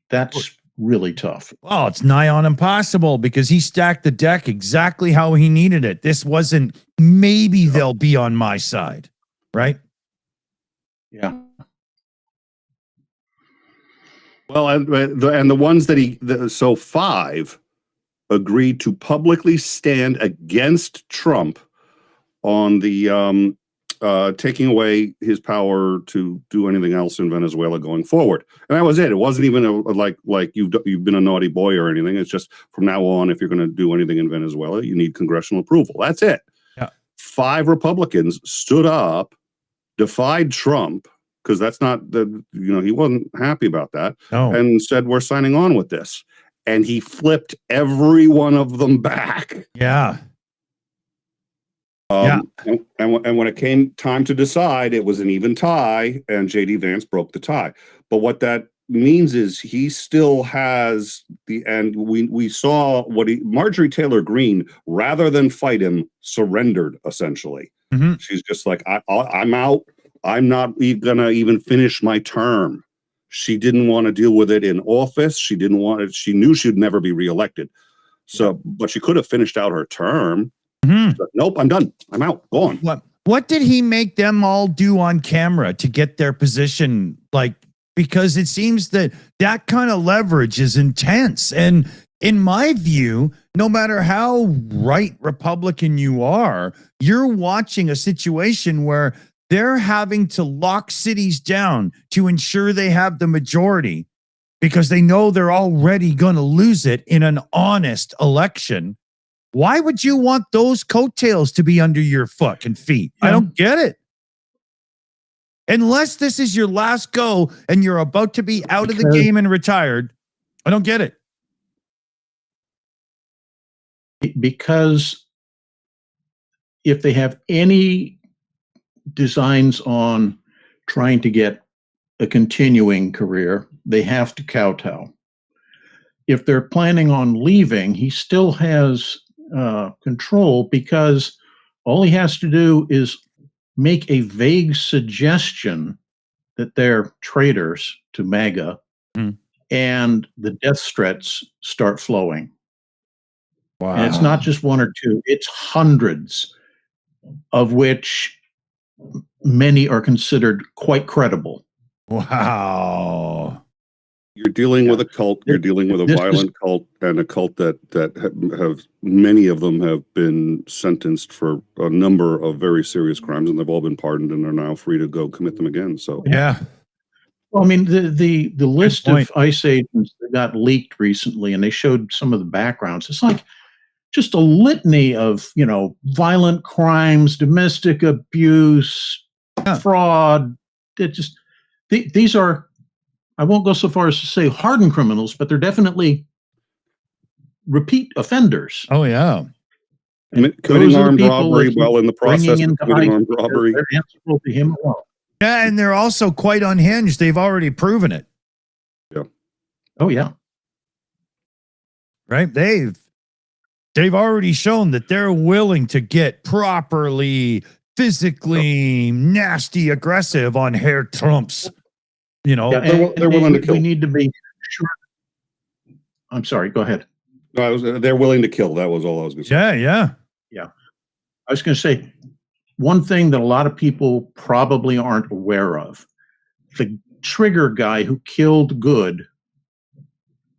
That's really tough. Well, it's nigh on impossible because he stacked the deck exactly how he needed it. This wasn't maybe they'll be on my side, right? Yeah. Well, and the ones that so 5 agreed to publicly stand against Trump on the taking away his power to do anything else in Venezuela going forward. And that was it. It wasn't even like you've been a naughty boy or anything. It's just from now on, if you're going to do anything in Venezuela, you need congressional approval. That's it. Yeah. 5 Republicans stood up, defied Trump, because that's not he wasn't happy about that, and said, we're signing on with this. And he flipped every one of them back. Yeah. And when it came time to decide, it was an even tie, and J.D. Vance broke the tie. But what that means is he still has and we saw Marjorie Taylor Greene, rather than fight him, surrendered essentially. Mm-hmm. She's just like, I'm out. I'm not gonna even finish my term. She didn't want to deal with it in office. She didn't want it. She knew she'd never be reelected. So, but she could have finished out her term. Mm-hmm. But nope, I'm done. I'm out. Gone. What did he make them all do on camera to get their position? Because it seems that kind of leverage is intense. And in my view, no matter how right Republican you are, you're watching a situation where they're having to lock cities down to ensure they have the majority because they know they're already going to lose it in an honest election. Why would you want those coattails to be under your fucking feet? I don't get it. Unless this is your last go and you're about to be out of the game and retired, I don't get it. Because if they have any designs on trying to get a continuing career, they have to kowtow. If they're planning on leaving, he still has control, because all he has to do is make a vague suggestion that they're traitors to MAGA, and the death threats start flowing. Wow. And it's not just 1 or 2, it's hundreds, of which many are considered quite credible. Wow. You're dealing with a cult. You're dealing with a violent cult, and a cult that have many of them have been sentenced for a number of very serious crimes, and they've all been pardoned and are now free to go commit them again. So yeah. I mean, the list point. of ICE agents that got leaked recently, and they showed some of the backgrounds. It's like just a litany of, violent crimes, domestic abuse, fraud. It just these are, I won't go so far as to say hardened criminals, but they're definitely repeat offenders. Oh yeah. And committing those are the armed people robbery that he's while in the process bringing of into committing ICE armed because robbery. they're answerable to him alone. Yeah, and they're also quite unhinged. They've already proven it. Yeah. Oh yeah. Right? They've already shown that they're willing to get properly physically nasty aggressive on Herr Trump's, Yeah, they're willing to kill. We need to be sure. I'm sorry, go ahead. No, they're willing to kill. That was all I was going to say. Yeah. I was going to say one thing that a lot of people probably aren't aware of. The trigger guy who killed Good,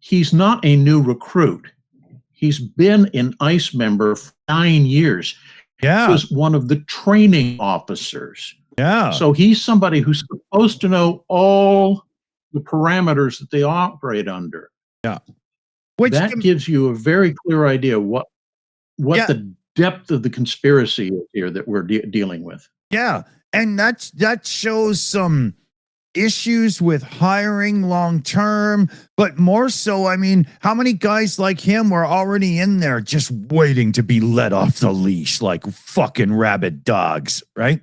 he's not a new recruit. He's been an ICE member for 9 years. Yeah. He was one of the training officers. Yeah. So he's somebody who's supposed to know all the parameters that they operate under. Yeah. Which that gives you a very clear idea what the depth of the conspiracy is here that we're dealing with. Yeah. And that shows some issues with hiring long term, but more so, I mean, how many guys like him were already in there just waiting to be let off the leash like fucking rabid dogs, right?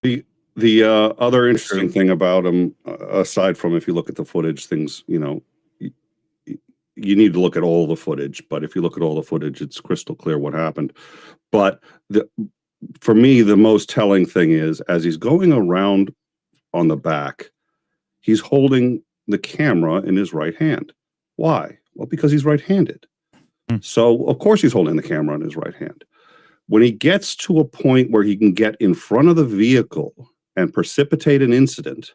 The other interesting thing about him, aside from if you look at the footage, things, you need to look at all the footage, but if you look at all the footage, it's crystal clear what happened. But for me, the most telling thing is as he's going around on the back, he's holding the camera in his right hand. Why? Well, because he's right-handed. So, of course, he's holding the camera in his right hand. When he gets to a point where he can get in front of the vehicle and precipitate an incident,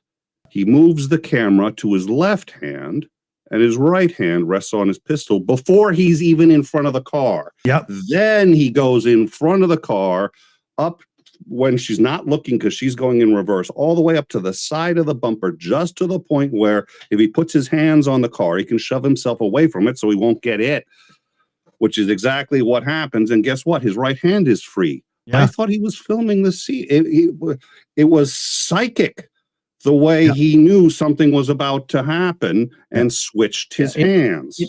he moves the camera to his left hand and his right hand rests on his pistol before he's even in front of the car. Yep. Then he goes in front of the car up when she's not looking because she's going in reverse all the way up to the side of the bumper, just to the point where if he puts his hands on the car, he can shove himself away from it so he won't get it, which is exactly what happens. And guess what? His right hand is free. Yeah. I thought he was filming the scene. It was psychic the way he knew something was about to happen and switched his hands.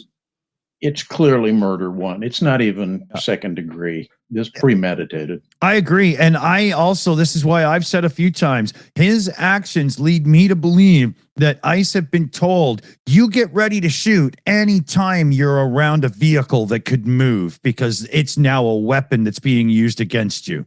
It's clearly murder one. It's not even second degree. It's premeditated. I agree. And I also, this is why I've said a few times, his actions lead me to believe that ICE have been told, you get ready to shoot anytime you're around a vehicle that could move because it's now a weapon that's being used against you.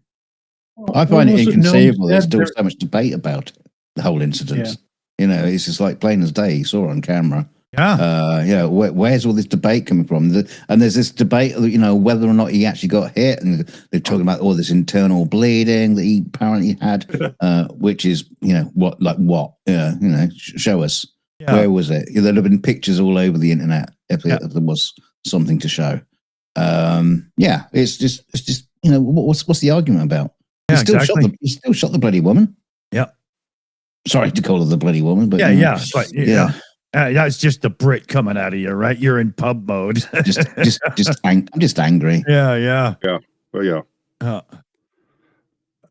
I find it inconceivable there's still so much debate about the whole incident. Yeah. It's just like plain as day. You saw it on camera. Yeah. Where's all this debate coming from? And there's this debate, whether or not he actually got hit, and they're talking about all this internal bleeding that he apparently had, which is, what? Show us. Yeah. Where was it? There'd have been pictures all over the internet if there was something to show. It's just what's the argument about? Yeah, he still shot the bloody woman. Yeah. Sorry to call her the bloody woman, but yeah. That's just the Brit coming out of you, right? You're in pub mode. I'm just angry. Yeah. Well, yeah.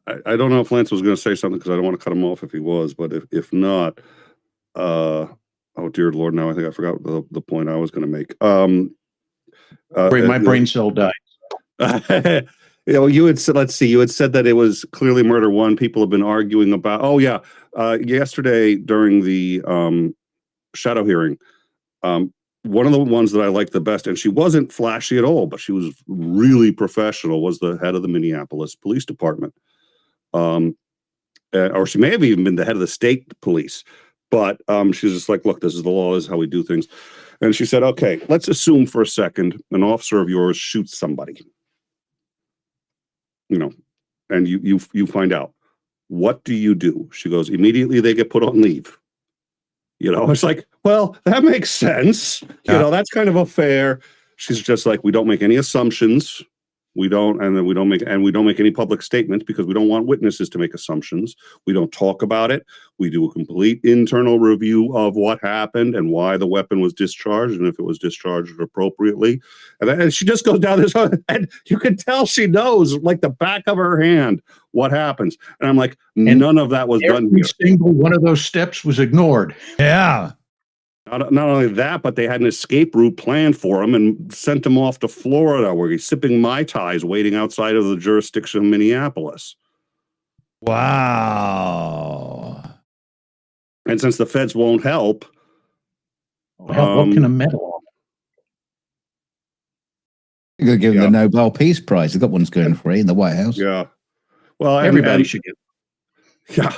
I don't know if Lance was going to say something because I don't want to cut him off if he was, but if not, oh dear Lord, now I think I forgot the point I was going to make. My brain cell died. You had said, you had said that it was clearly murder one. People have been arguing about. Yesterday during the shadow hearing, one of the ones that I liked the best, and she wasn't flashy at all, but she was really professional, was the head of the Minneapolis Police Department. Or she may have even been the head of the state police, but she's just like, look, this is the law, this is how we do things. And she said, okay, let's assume for a second an officer of yours shoots somebody, and you find out. What do you do? She goes, immediately they get put on leave. It's like, well, that makes sense. That's kind of a fair. She's just like, we don't make any assumptions. We don't, and then we don't make any public statements because we don't want witnesses to make assumptions. We don't talk about it. We do a complete internal review of what happened and why the weapon was discharged and if it was discharged appropriately. And she just goes down this, and you can tell she knows, like the back of her hand, what happens. And I'm like, none of that was done here. Every single one of those steps was ignored. Yeah. Not only that, but they had an escape route planned for him and sent him off to Florida, where he's sipping Mai Tais, waiting outside of the jurisdiction of Minneapolis. Wow. And since the feds won't help, What can a medal? You're going to give them the Nobel Peace Prize. They've got ones going free in the White House. Yeah. Well, Everybody should get. Yeah.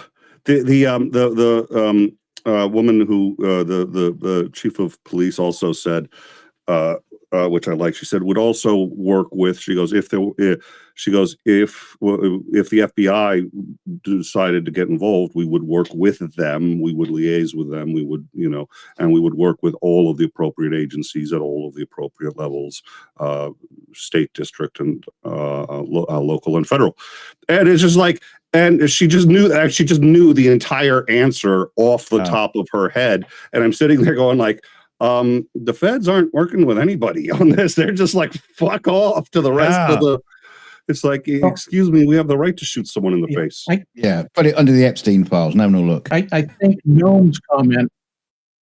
The woman who the chief of police also said, which I like. She said would also work with. She goes if the FBI decided to get involved, we would work with them. We would liaise with them. We would and we would work with all of the appropriate agencies at all of the appropriate levels, state, district, and local and federal. And it's just like. And she just knew that. She just knew the entire answer off the top of her head. And I'm sitting there going like, the feds aren't working with anybody on this. They're just like, fuck off to the rest of the. It's like, excuse me, we have the right to shoot someone in the face. Put it under the Epstein files. No look. I think Noam's comment.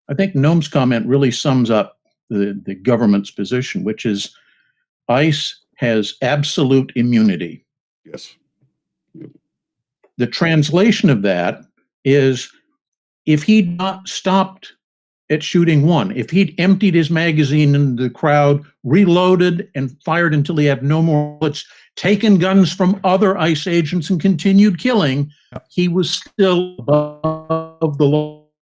I think Noam's comment really sums up the government's position, which is ICE has absolute immunity. Yes. The translation of that is if he'd not stopped at shooting one, if he'd emptied his magazine into the crowd, reloaded and fired until he had no more bullets, taken guns from other ICE agents and continued killing, he was still above the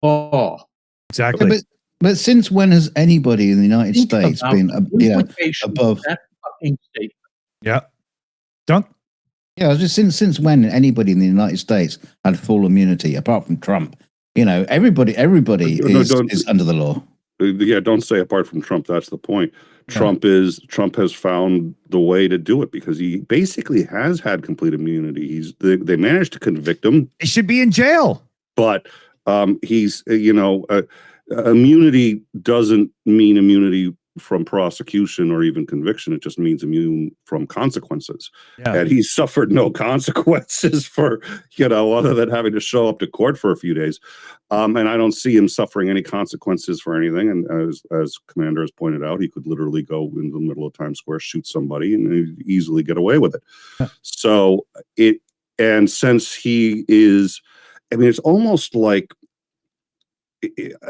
law. Exactly. But since when has anybody in the United States been above that fucking statement? Yeah. Dunk. Yeah, just since when anybody in the United States had full immunity, apart from Trump? Everybody is under the law. Yeah, don't say apart from Trump. That's the point. Trump has found the way to do it because he basically has had complete immunity. They managed to convict him. He should be in jail. But immunity doesn't mean immunity from prosecution or even conviction. It just means immune from consequences. Yeah. And he suffered no consequences for, other than having to show up to court for a few days. And I don't see him suffering any consequences for anything. And as Commander has pointed out, he could literally go in the middle of Times Square, shoot somebody, and easily get away with it. So since he is, it's almost like,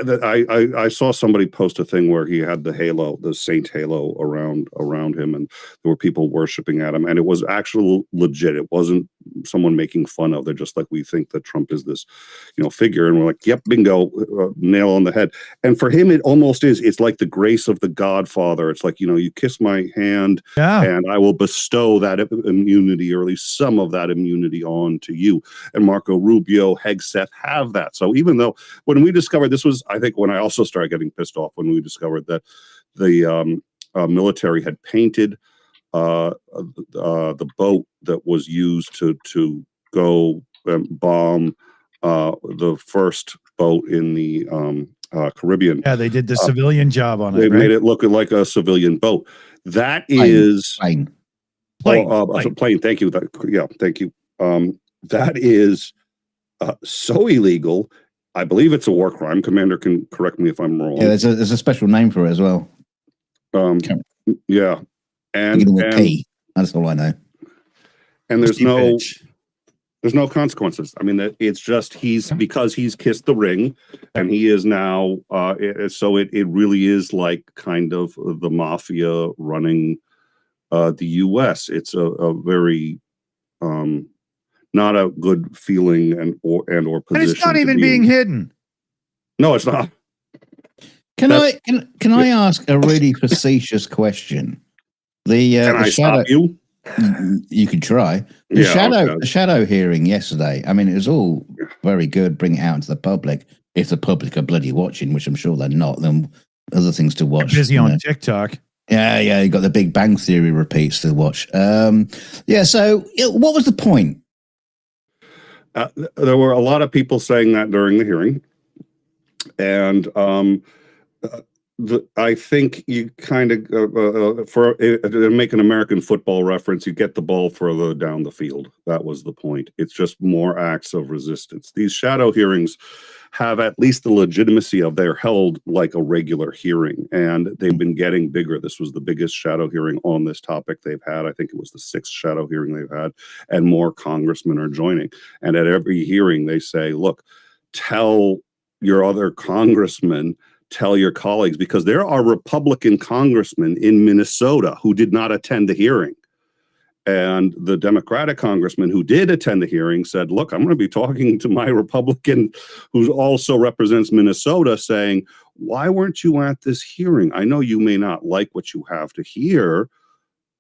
I saw somebody post a thing where he had the halo, the saint halo around him, and there were people worshiping at him, and it was actually legit. It wasn't someone making fun of. They're just like, we think that Trump is this, figure, and we're like, yep, bingo, nail on the head. And for him, it almost is. It's like the grace of the Godfather. It's like, you kiss my hand, and I will bestow that immunity, or at least some of that immunity, on to you. And Marco Rubio, Hegseth have that. So even though when we discovered, this was, I think, when I also started getting pissed off when we discovered that the military had painted the boat that was used to go bomb the first boat in the Caribbean. Yeah, they did the civilian job on it. They made it look like a civilian boat. That is plane. Plane. Thank you. Thank you. That is so illegal. I believe it's a war crime. Commander can correct me if I'm wrong. Yeah, there's a special name for it as well. Yeah, and P. That's all I know. And there's no consequences. I mean, it's just because he's kissed the ring, and he is now. So it really is like kind of the mafia running the U.S. It's a very not a good feeling and or position. And it's not even being hidden. No, it's not. Can I ask a really facetious question? Can I stop you? You could try. The shadow hearing yesterday. I mean, it was all very good. Bring it out into the public. If the public are bloody watching, which I'm sure they're not, then other things to watch. They're busy on TikTok. Yeah, you got the Big Bang Theory repeats to watch. Yeah, so what was the point? There were a lot of people saying that during the hearing, and I think you kind of, to make an American football reference, you get the ball further down the field. That was the point. It's just more acts of resistance. These shadow hearings have at least the legitimacy of they're held like a regular hearing, and they've been getting bigger. This was the biggest shadow hearing on this topic they've had. I think it was the 6th shadow hearing they've had, and more congressmen are joining. And at every hearing, they say, look, tell your other congressmen, tell your colleagues, because there are Republican congressmen in Minnesota who did not attend the hearing. And the Democratic congressman who did attend the hearing said, look, I'm going to be talking to my Republican who also represents Minnesota saying, why weren't you at this hearing? I know you may not like what you have to hear,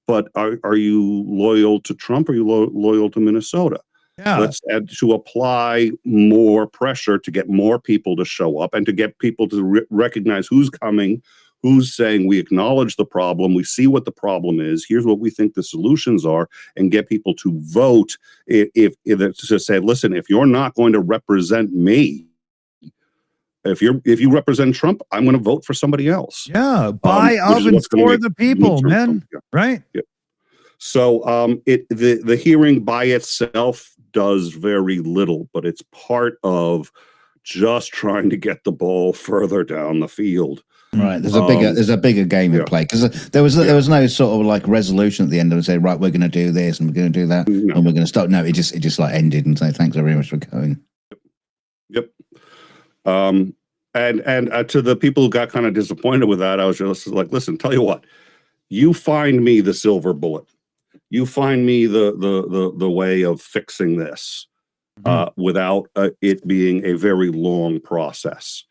but are you loyal to Trump? Or are you loyal to Minnesota? Yeah. Let's add to apply more pressure to get more people to show up and to get people to recognize who's coming, who's saying we acknowledge the problem, we see what the problem is, here's what we think the solutions are, and get people to vote if to say, listen, if you're not going to represent me, if you represent Trump, I'm going to vote for somebody else. Yeah, by of and for the people, man. Yeah. Right? Yeah. So the hearing by itself does very little, but it's part of just trying to get the ball further down the field. Right, there's a bigger game in play, because there was no sort of like resolution at the end of it, say, right, we're going to do this and we're going to do that and we're going to stop. No, it just like ended and say thanks very much for going. Yep. And to the people who got kind of disappointed with that, I was just like, listen, tell you what, you find me the silver bullet. You find me the way of fixing this without it being a very long process.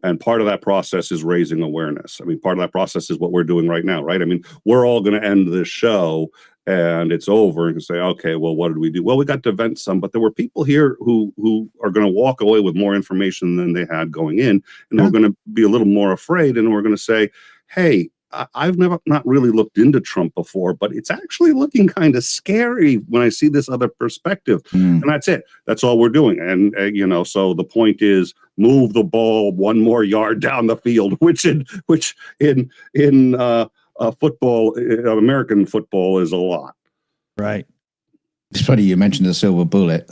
And part of that process is raising awareness. I mean, part of that process is what we're doing right now, right? I mean, we're all going to end this show and it's over and say, okay, well, what did we do? Well, we got to vent some, but there were people here who are going to walk away with more information than they had going in, and they're going to be a little more afraid, and we're going to say, hey, I've not really looked into Trump before, but it's actually looking kind of scary when I see this other perspective. And that's it. That's all we're doing. And, so the point is move the ball one more yard down the field, which in football, American football, is a lot. Right. It's funny you mentioned the silver bullet.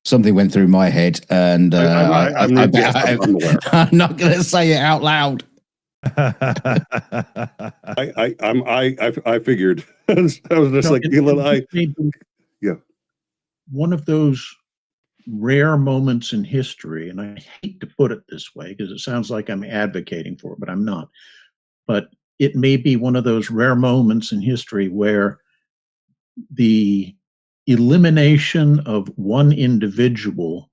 Something went through my head, and I'm not going to say it out loud. I figured. I was just like, yeah. One of those rare moments in history, and I hate to put it this way because it sounds like I'm advocating for it, but I'm not. But it may be one of those rare moments in history where the elimination of one individual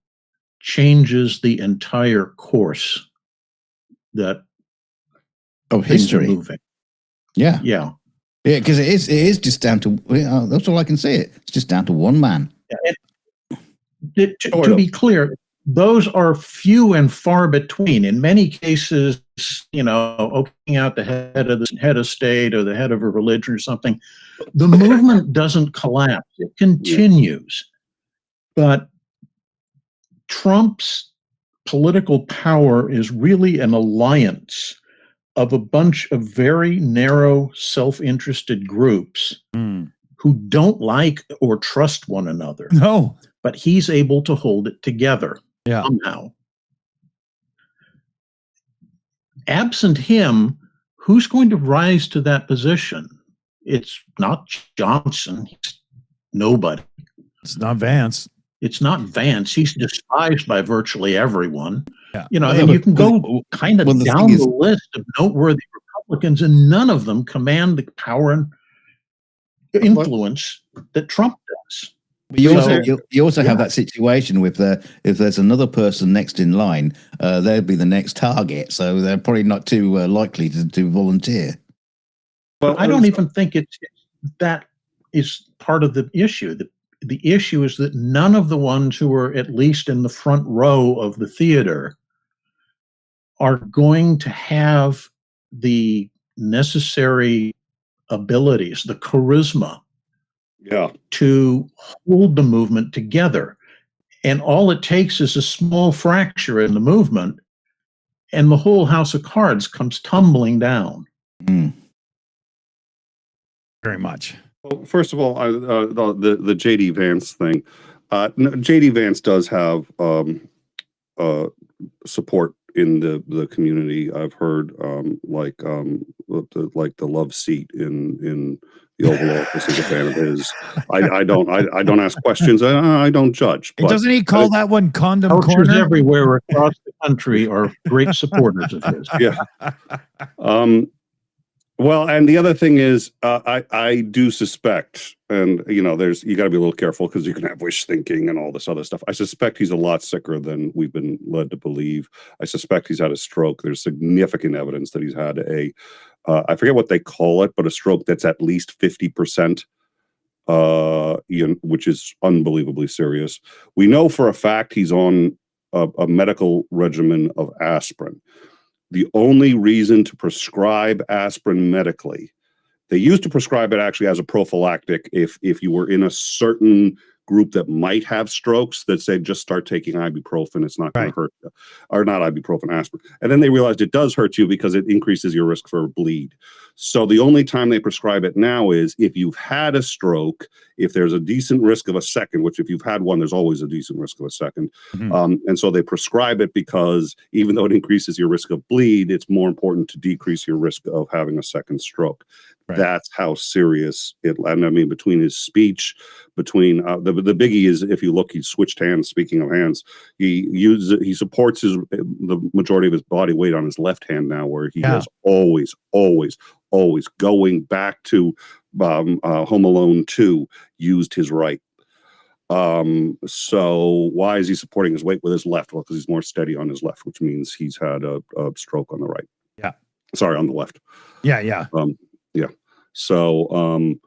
changes the entire course that of history. Yeah, because it is just down to that's all I can say. It's just down to one man. To be clear, those are few and far between. In many cases, opening out the head of state or the head of a religion or something, the movement doesn't collapse; it continues. But Trump's political power is really an alliance of a bunch of very narrow, self-interested groups who don't like or trust one another. No. But he's able to hold it together somehow. Absent him, who's going to rise to that position? It's not Johnson. It's nobody. It's not Vance. It's not Vance. He's despised by virtually everyone. Yeah. And you can go kind of down the list of noteworthy Republicans, and none of them command the power and influence that Trump does. But you also have that situation with if there's another person next in line, they'll be the next target. So they're probably not too likely to volunteer. Well, I don't even think that is part of the issue. The issue is that none of the ones who are at least in the front row of the theater are going to have the necessary abilities, the charisma Yeah. to hold the movement together. And all it takes is a small fracture in the movement, and the whole house of cards comes tumbling down. Very much. Well, first of all, the JD Vance thing. JD Vance does have support in the community. I've heard like the love seat in the Oval Office is a fan of his. I don't ask questions. I don't judge. But Doesn't he call that one condom Cultures corner? everywhere across the country are great supporters of his. Yeah. Well, and the other thing is, I do suspect, and you got to be a little careful because you can have wish thinking and all this other stuff. I suspect he's a lot sicker than we've been led to believe. I suspect he's had a stroke. There's significant evidence that he's had I forget what they call it, but a stroke that's at least 50%, which is unbelievably serious. We know for a fact he's on a medical regimen of aspirin. The only reason to prescribe aspirin medically, they used to prescribe it actually as a prophylactic if you were in a certain group that might have strokes, that say just start taking ibuprofen, it's not going to hurt you. Or not ibuprofen, aspirin. And then they realized it does hurt you because it increases your risk for a bleed. So the only time they prescribe it now is if you've had a stroke, if there's a decent risk of a second, which if you've had one, there's always a decent risk of a second. And so they prescribe it because even though it increases your risk of bleed, it's more important to decrease your risk of having a second stroke. That's how serious it. And I mean, between his speech, between the biggie is, if you look, he switched hands. Speaking of hands, he supports the majority of his body weight on his left hand now, where he has always going back to Home Alone 2 used his right. So why is he supporting his weight with his left? Well, because he's more steady on his left, which means he's had a stroke on the right. Yeah. Sorry, on the left. Yeah. Yeah. So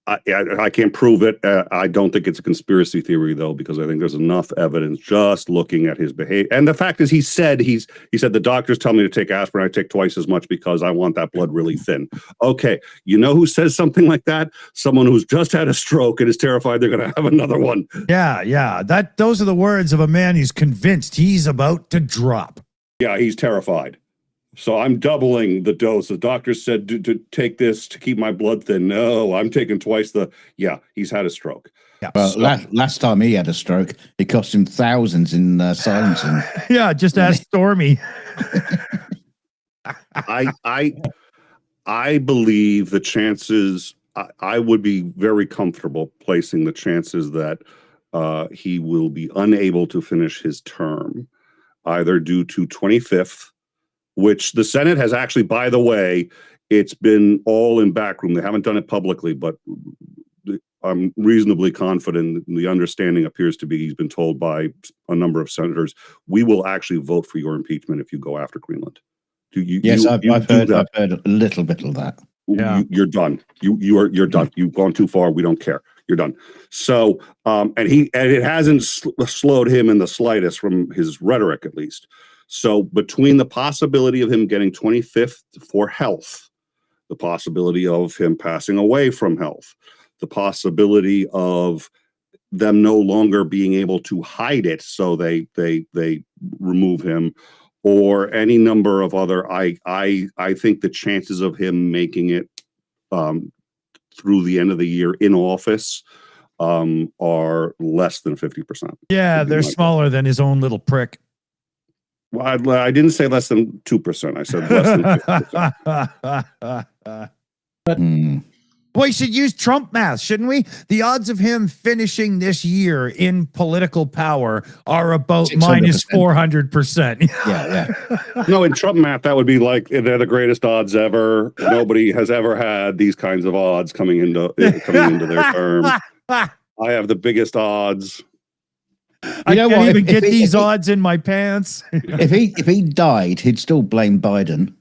I can't prove it. I don't think it's a conspiracy theory, though, because I think there's enough evidence just looking at his behavior. And the fact is, he said the doctors tell me to take aspirin. I take twice as much because I want that blood really thin. Okay, you know who says something like that? Someone who's just had a stroke and is terrified they're going to have another one. Yeah. Those are the words of a man who's convinced he's about to drop. Yeah, he's terrified. So I'm doubling the dose. The doctor said to take this to keep my blood thin. No, I'm taking twice he's had a stroke. Yeah. Well, last time he had a stroke, it cost him thousands in silencing. Yeah, just ask Stormy. I believe the chances, I would be very comfortable placing the chances that he will be unable to finish his term, either due to 25th, which the Senate has actually, by the way, it's been all in backroom. They haven't done it publicly, but I'm reasonably confident. The understanding appears to be he's been told by a number of senators, we will actually vote for your impeachment if you go after Greenland. I've heard a little bit of that. You're done. You're done. You've gone too far. We don't care. You're done. So, and it hasn't slowed him in the slightest from his rhetoric, at least. So between the possibility of him getting 25th for health, the possibility of him passing away from health, the possibility of them no longer being able to hide it, so they remove him, or any number of other, I think the chances of him making it through the end of the year in office are less than 50%. Yeah, they're smaller than his own little prick. Well, I didn't say less than 2%. I said less than 50%. We should use Trump math, shouldn't we? The odds of him finishing this year in political power are about 600%. minus 400%. Yeah. No, in Trump math, that would be like they're the greatest odds ever. Nobody has ever had these kinds of odds coming into their term. I have the biggest odds. I can't even get these odds in my pants. If he died, he'd still blame Biden.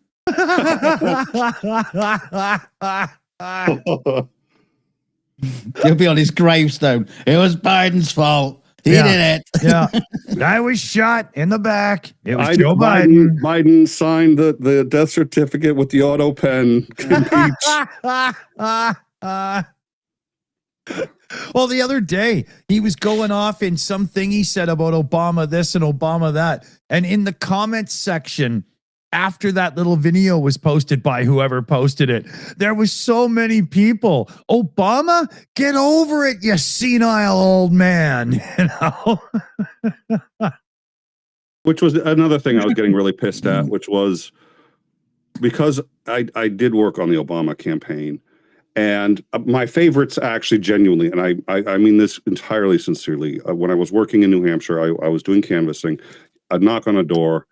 He'll be on his gravestone. It was Biden's fault. He did it. Yeah. Guy was shot in the back. It was I Joe Biden. Biden. Biden signed the death certificate with the auto pen. Well, the other day he was going off in something he said about Obama this and Obama that. And in the comments section, after that little video was posted by whoever posted it, there was so many people. Obama, get over it, you senile old man. You know? Which was another thing I was getting really pissed at, which was because I did work on the Obama campaign. And my favorites actually genuinely, and I mean this entirely sincerely, when I was working in New Hampshire, I was doing canvassing. I'd knock on a door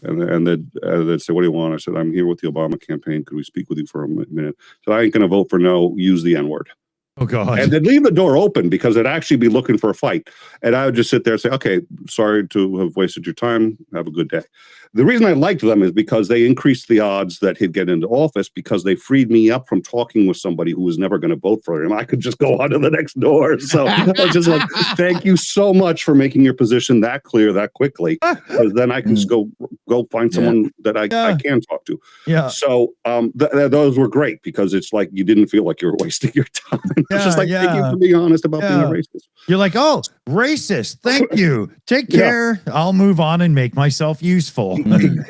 and they'd say, "What do you want?" I said, "I'm here with the Obama campaign. Could we speak with you for a minute?" So I ain't going to vote for no, use the N-word. Oh, God. And they'd leave the door open because they'd actually be looking for a fight. And I would just sit there and say, "Okay, sorry to have wasted your time. Have a good day." The reason I liked them is because they increased the odds that he'd get into office because they freed me up from talking with somebody who was never going to vote for him. I could just go on to the next door. So I was just like, thank you so much for making your position that clear that quickly. Because then I can just go find someone that I can talk to. Yeah. So those were great because it's like you didn't feel like you were wasting your time. It's just like, thank you for being honest about being a racist. You're like, oh, racist. Thank you. Take care. I'll move on and make myself useful.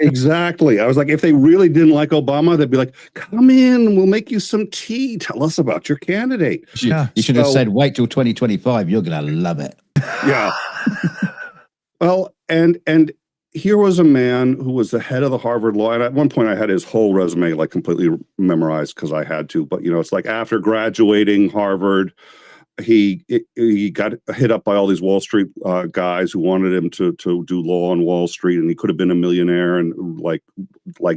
Exactly. I was like, if they really didn't like Obama, they'd be like, come in, we'll make you some tea. Tell us about your candidate. You should have said, wait till 2025. You're going to love it. Yeah. Well, and here was a man who was the head of the Harvard Law. And at one point I had his whole resume like completely memorized because I had to. But, you know, it's like after graduating Harvard, he got hit up by all these Wall Street guys who wanted him to do law on Wall Street, and he could have been a millionaire and like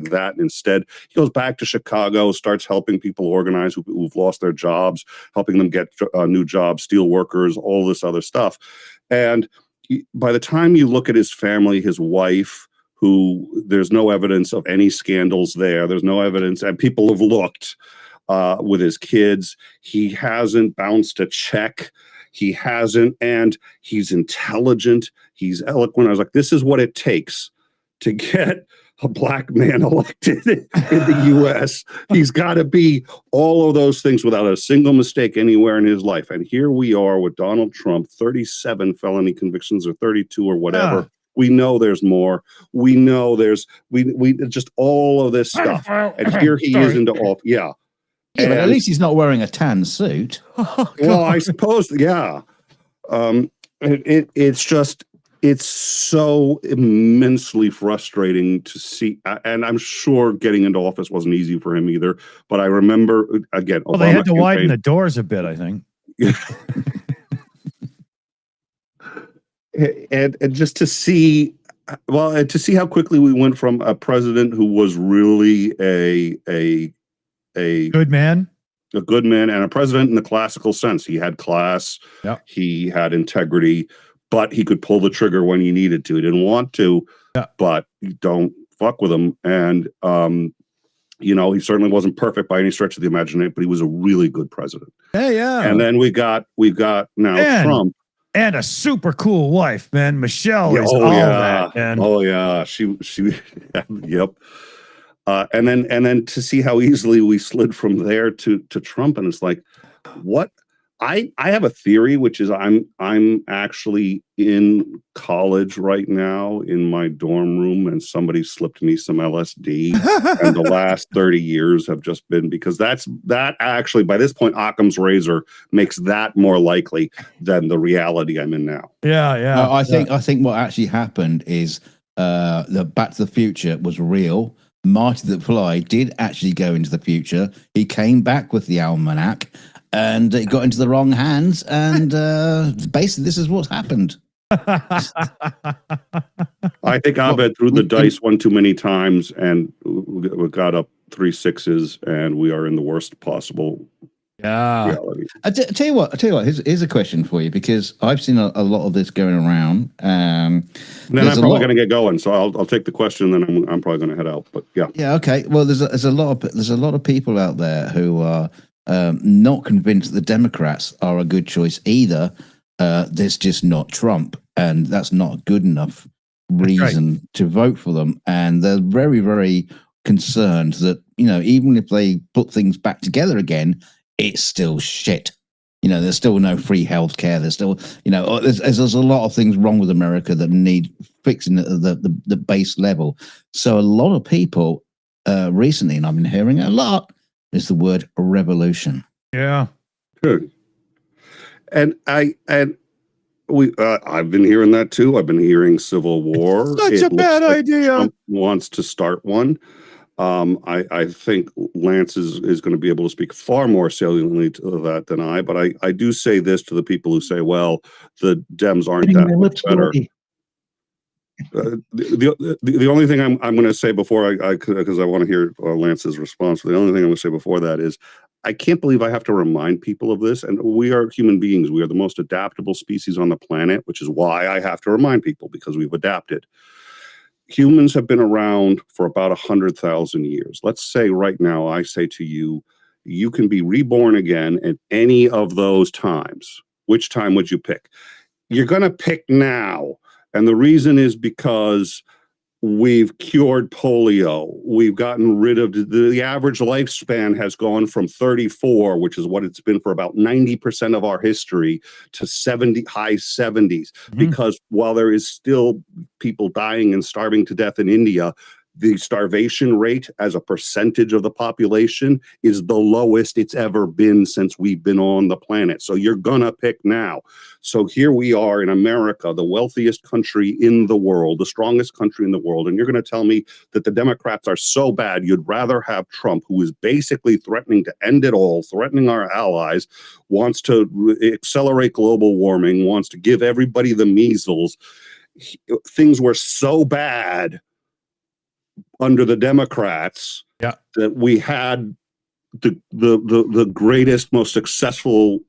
that. And instead, he goes back to Chicago, starts helping people organize who've lost their jobs, helping them get new jobs, steel workers, all this other stuff. And by the time you look at his family, his wife, who there's no evidence of any scandals there, there's no evidence, and people have looked. With his kids, he hasn't bounced a check. He hasn't, and he's intelligent. He's eloquent. I was like, this is what it takes to get a black man elected in the U.S. He's got to be all of those things without a single mistake anywhere in his life. And here we are with Donald Trump, 37 felony convictions or 32 or whatever. We know there's more. We know there's we just all of this stuff. And here he is into all. Yeah. Yeah, but at least he's not wearing a tan suit. Well, I suppose, yeah. It's so immensely frustrating to see, and I'm sure getting into office wasn't easy for him either. But I remember again, well, they had to widen the doors a bit, I think. and just to see, and to see how quickly we went from a president who was really a good man, and a president in the classical sense. He had class, he had integrity, but he could pull the trigger when he needed to. He didn't want to, but you don't fuck with him. And you know, he certainly wasn't perfect by any stretch of the imagination, but he was a really good president. Yeah. And then we've got now Trump. And a super cool wife, man. Michelle is all that. Man. Oh yeah, she yep. And then to see how easily we slid from there to Trump, and it's like, what? I have a theory, which is I'm actually in college right now in my dorm room, and somebody slipped me some LSD, and the last 30 years have just been because that actually by this point Occam's razor makes that more likely than the reality I'm in now. Yeah. I think what actually happened is the Back to the Future was real. Marty McFly did actually go into the future. He came back with the almanac, and it got into the wrong hands. And basically, this is what's happened. I think Abed threw the dice one too many times, and we got up 3 6s, and we are in the worst possible reality. I tell you what. Here's a question for you, because I've seen a lot of this going around. Then I'm probably going to get going, so I'll take the question, and then I'm probably going to head out. But yeah. Yeah. Okay. Well, there's a lot of people out there who are not convinced the Democrats are a good choice either. there's just not Trump, and that's not a good enough reason to vote for them. And they're very, very concerned that, even if they put things back together again, it's still shit. There's still no free healthcare. There's still, there's a lot of things wrong with America that need fixing at the base level. So a lot of people recently, and I've been hearing it a lot, is the word revolution. Yeah. Good. And I've been hearing that too. I've been hearing civil war. Such a bad idea. Trump wants to start one. I think Lance is going to be able to speak far more saliently to that than I. But I do say this to the people who say, "Well, the Dems aren't that much better." The only thing I'm going to say before because I want to hear Lance's response. The only thing I'm going to say before that is, I can't believe I have to remind people of this. And we are human beings. We are the most adaptable species on the planet, which is why I have to remind people, because we've adapted. Humans have been around for about 100,000 years. Let's say right now, I say to you, you can be reborn again at any of those times. Which time would you pick? You're going to pick now. And the reason is because we've cured polio. We've gotten rid of the average lifespan has gone from 34, which is what it's been for about 90% of our history, to high 70s. Because while there is still people dying and starving to death in India, the starvation rate as a percentage of the population is the lowest it's ever been since we've been on the planet. So you're gonna pick now. So here we are in America, the wealthiest country in the world, the strongest country in the world. And you're gonna tell me that the Democrats are so bad, you'd rather have Trump, who is basically threatening to end it all, threatening our allies, wants to accelerate global warming, wants to give everybody the measles. Things were so bad under the Democrats that we had the greatest, most successful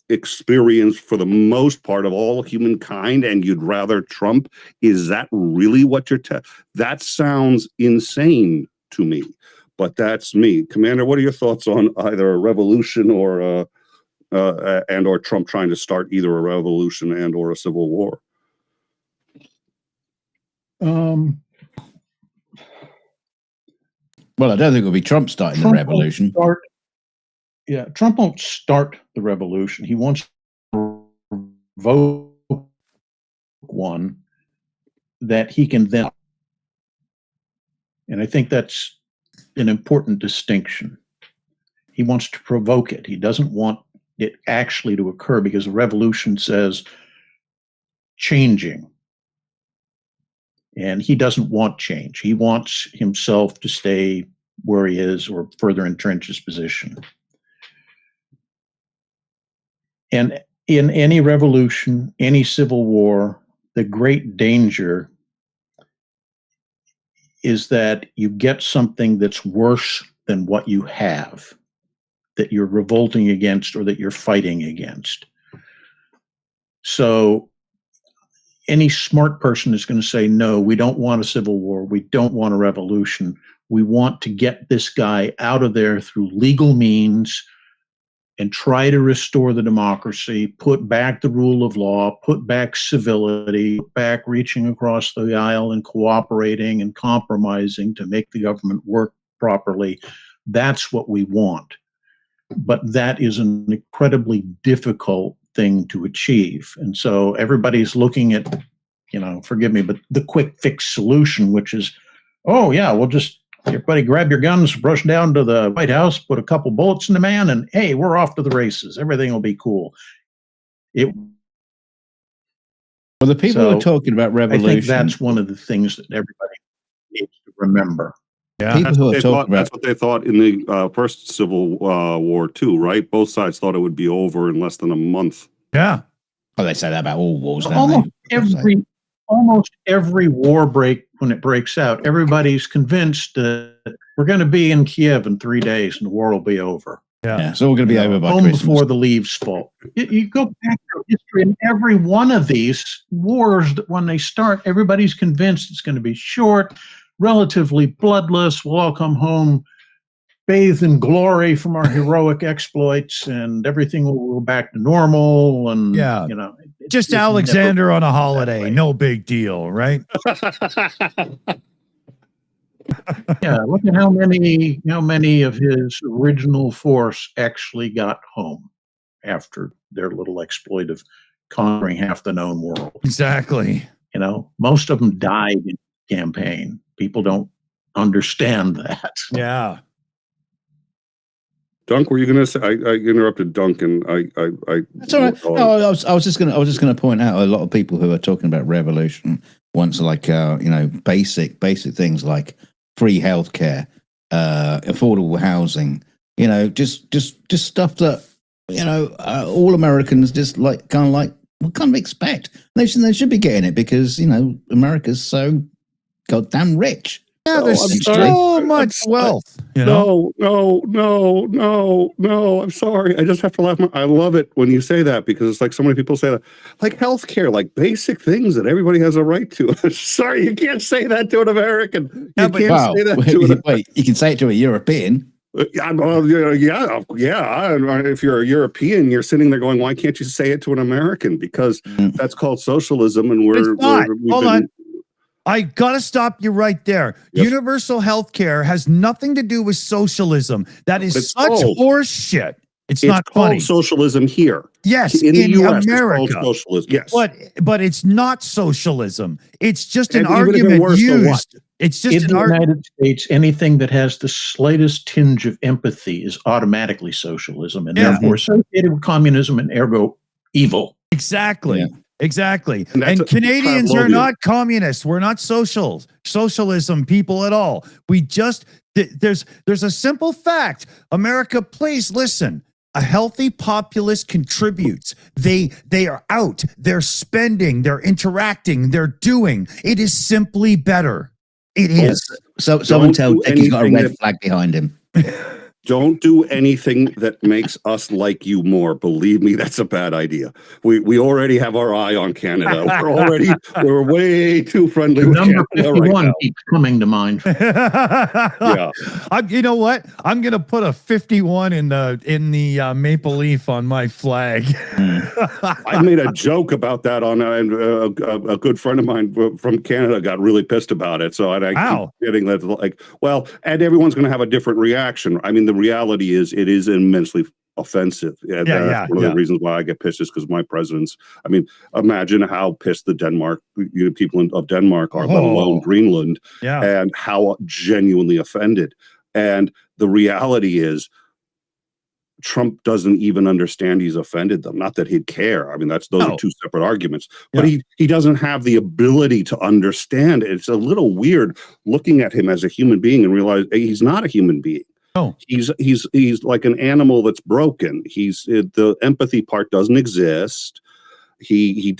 experience for the most part of all humankind, and you'd rather Trump? Is that really what you're that sounds insane to me, but that's me. Commander, what are your thoughts on either a revolution or and or Trump trying to start either a revolution and or a civil war? Well, I don't think it'll be Trump starting the revolution. Trump won't start the revolution. He wants to vote one that he can then. And I think that's an important distinction. He wants to provoke it. He doesn't want it actually to occur, because the revolution says changing. And he doesn't want change. He wants himself to stay where he is or further entrench his position. And in any revolution, any civil war, the great danger is that you get something that's worse than what you have, that you're revolting against or that you're fighting against. So any smart person is going to say, no, we don't want a civil war. We don't want a revolution. We want to get this guy out of there through legal means and try to restore the democracy, put back the rule of law, put back civility, put back reaching across the aisle and cooperating and compromising to make the government work properly. That's what we want. But that is an incredibly difficult thing to achieve. And so everybody's looking at, forgive me, but the quick fix solution, which is, oh yeah, we'll just, everybody grab your guns, rush down to the White House, put a couple bullets in the man, and hey, we're off to the races. Everything will be cool. Well, the people who are talking about revolution, I think that's one of the things that everybody needs to remember. Yeah, people who are talking about, that's what they thought in the first Civil War too, right? Both sides thought it would be over in less than a month. Yeah. Oh, they say that about all wars. Almost every war when it breaks out, everybody's convinced that we're going to be in Kiev in 3 days and the war will be over. Yeah, it's all going to be over by home Christmas. Before the leaves fall. You go back to history, and every one of these wars, when they start, everybody's convinced it's going to be short, relatively bloodless. We'll all come home bathe in glory from our heroic exploits, and everything will go back to normal. And Yeah. you know, Just it's never Alexander on a that holiday. way. No big deal, right? Yeah, look at how many of his original force actually got home after their little exploit of conquering half the known world. Exactly. You know, most of them died in the campaign. People don't understand that. Yeah. Dunk, were you going to say? I interrupted Dunk, and I. That's all right. No, I was just gonna point out a lot of people who are talking about revolution wants like basic things like free healthcare, affordable housing, just stuff that all Americans just like kind of expect. They should be getting it because America's so goddamn rich. Yeah, there's I'm so sorry. much wealth. You know? No. I'm sorry. I just have to laugh. I love it when you say that because it's like so many people say that, like healthcare, like basic things that everybody has a right to. Sorry, you can't say that to an American. You Yeah, can't say that to an. Wait, you can say it to a European. Yeah. If you're a European, you're sitting there going, "Why can't you say it to an American?" Because that's called socialism, and It's not. Hold on. I Yes. gotta stop you right there. Yes. Universal health care has nothing to do with socialism. That is It's such called- horse shit. It's It's not called funny. socialism here. Yes, In the US, America. it's called socialism. Yes. But it's not socialism. It's just an And even if it argument worse, then what? used. It's just In an the argument. United States, anything that has the slightest tinge of empathy is automatically socialism, and Yeah. therefore associated with communism, and ergo evil. Exactly. Yeah. Exactly. And that's And Canadians are Pavlovian. not communists. We're not socialism people at all. We just there's a simple fact. America, please listen. A healthy populace contributes. They are out. They're spending. They're interacting. They're doing. It is simply better. It is. So someone tell do Dick he's got a anything red that- flag behind him. Don't do anything that makes us like you more. Believe me, that's a bad idea. We already have our eye on Canada. We're way too friendly with Number Canada right 51 now. keeps coming to mind. Yeah. You know what? I'm gonna put a 51 in the maple leaf on my flag. I made a joke about that on a good friend of mine from Canada got really pissed about it. So I Wow. keep getting that like, well, and everyone's going to have a different reaction. I mean, the reality is it is immensely offensive. And that's one of the reasons why I get pissed is because my presidents, I mean, imagine how pissed the people of Denmark are, let alone Greenland, and how genuinely offended. And the reality is Trump doesn't even understand he's offended them. Not that he'd care. I mean, those are two separate arguments. But he doesn't have the ability to understand. It's a little weird looking at him as a human being and realize he's not a human being. No. He's like an animal that's broken. The empathy part doesn't exist. He's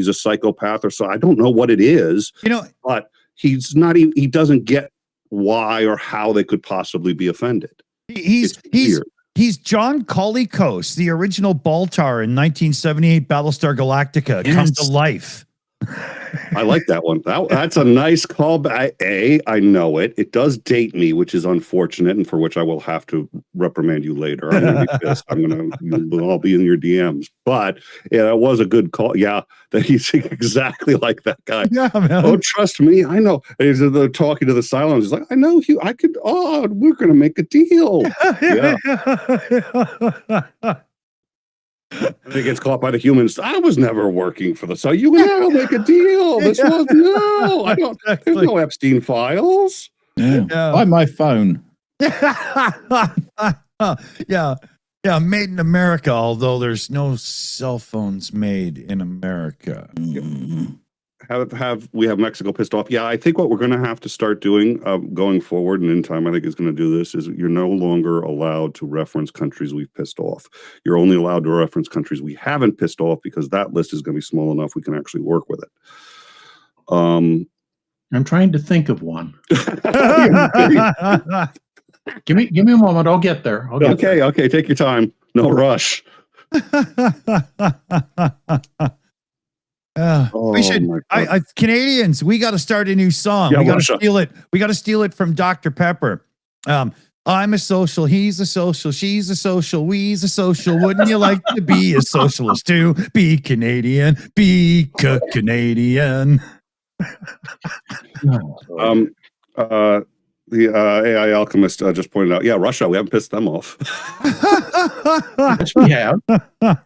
a psychopath or so. I don't know what it is. But he's not. He doesn't get why or how they could possibly be offended. He's John Colicos, the original Baltar in 1978 Battlestar Galactica, come to life. I like that one. That's a nice callback. I know it. It does date me, which is unfortunate, and for which I will have to reprimand you later. I'm going to be pissed. I'll be in your DMs. But yeah, it was a good call. Yeah, that he's exactly like that guy. Yeah, man. Oh, trust me, I know. And he's talking to the silence. He's like, I know you. I could. Oh, we're going to make a deal. Yeah. He gets caught by the humans. I was never working for so you and I'll make a deal. This was I don't. There's no Epstein files. Yeah. Buy my phone. Yeah, made in America. Although there's no cell phones made in America. Have we have Mexico pissed off? Yeah, I think what we're going to have to start doing going forward, and in time, I think is going to do this, is you're no longer allowed to reference countries we've pissed off. You're only allowed to reference countries we haven't pissed off because that list is going to be small enough we can actually work with it. I'm trying to think of one. Give me a moment. I'll get there. Okay. Take your time. No rush. We should. Canadians, we got to start a new song. Yeah, we got to Russia. steal it. We got to steal it from Dr. Pepper. I'm a social, he's a social, she's a social, we's a social. Wouldn't you like to be a socialist too? Be Canadian, be Canadian. The AI Alchemist just pointed out, yeah, Russia, we haven't pissed them off. Yes, we have.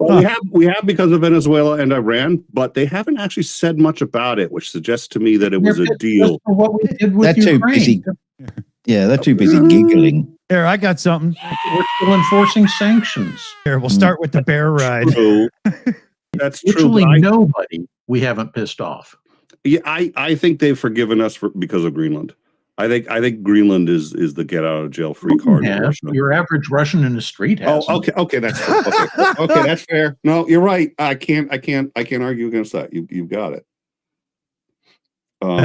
Well, we have because of Venezuela and Iran, but they haven't actually said much about it, which suggests to me that it was a deal. For what we did with They're too Ukraine. busy. Yeah, they're too busy giggling. Here, I got something. We're still enforcing sanctions. Here, we'll start with the bear ride. True. That's true. Literally but nobody we haven't pissed off. I think they've forgiven us because of Greenland. I think Greenland is the get out of jail free card. Yeah, your average Russian in the street has. Oh, okay, that's fair. Okay, that's fair. No, you're right. I can't argue against that. You've got it. All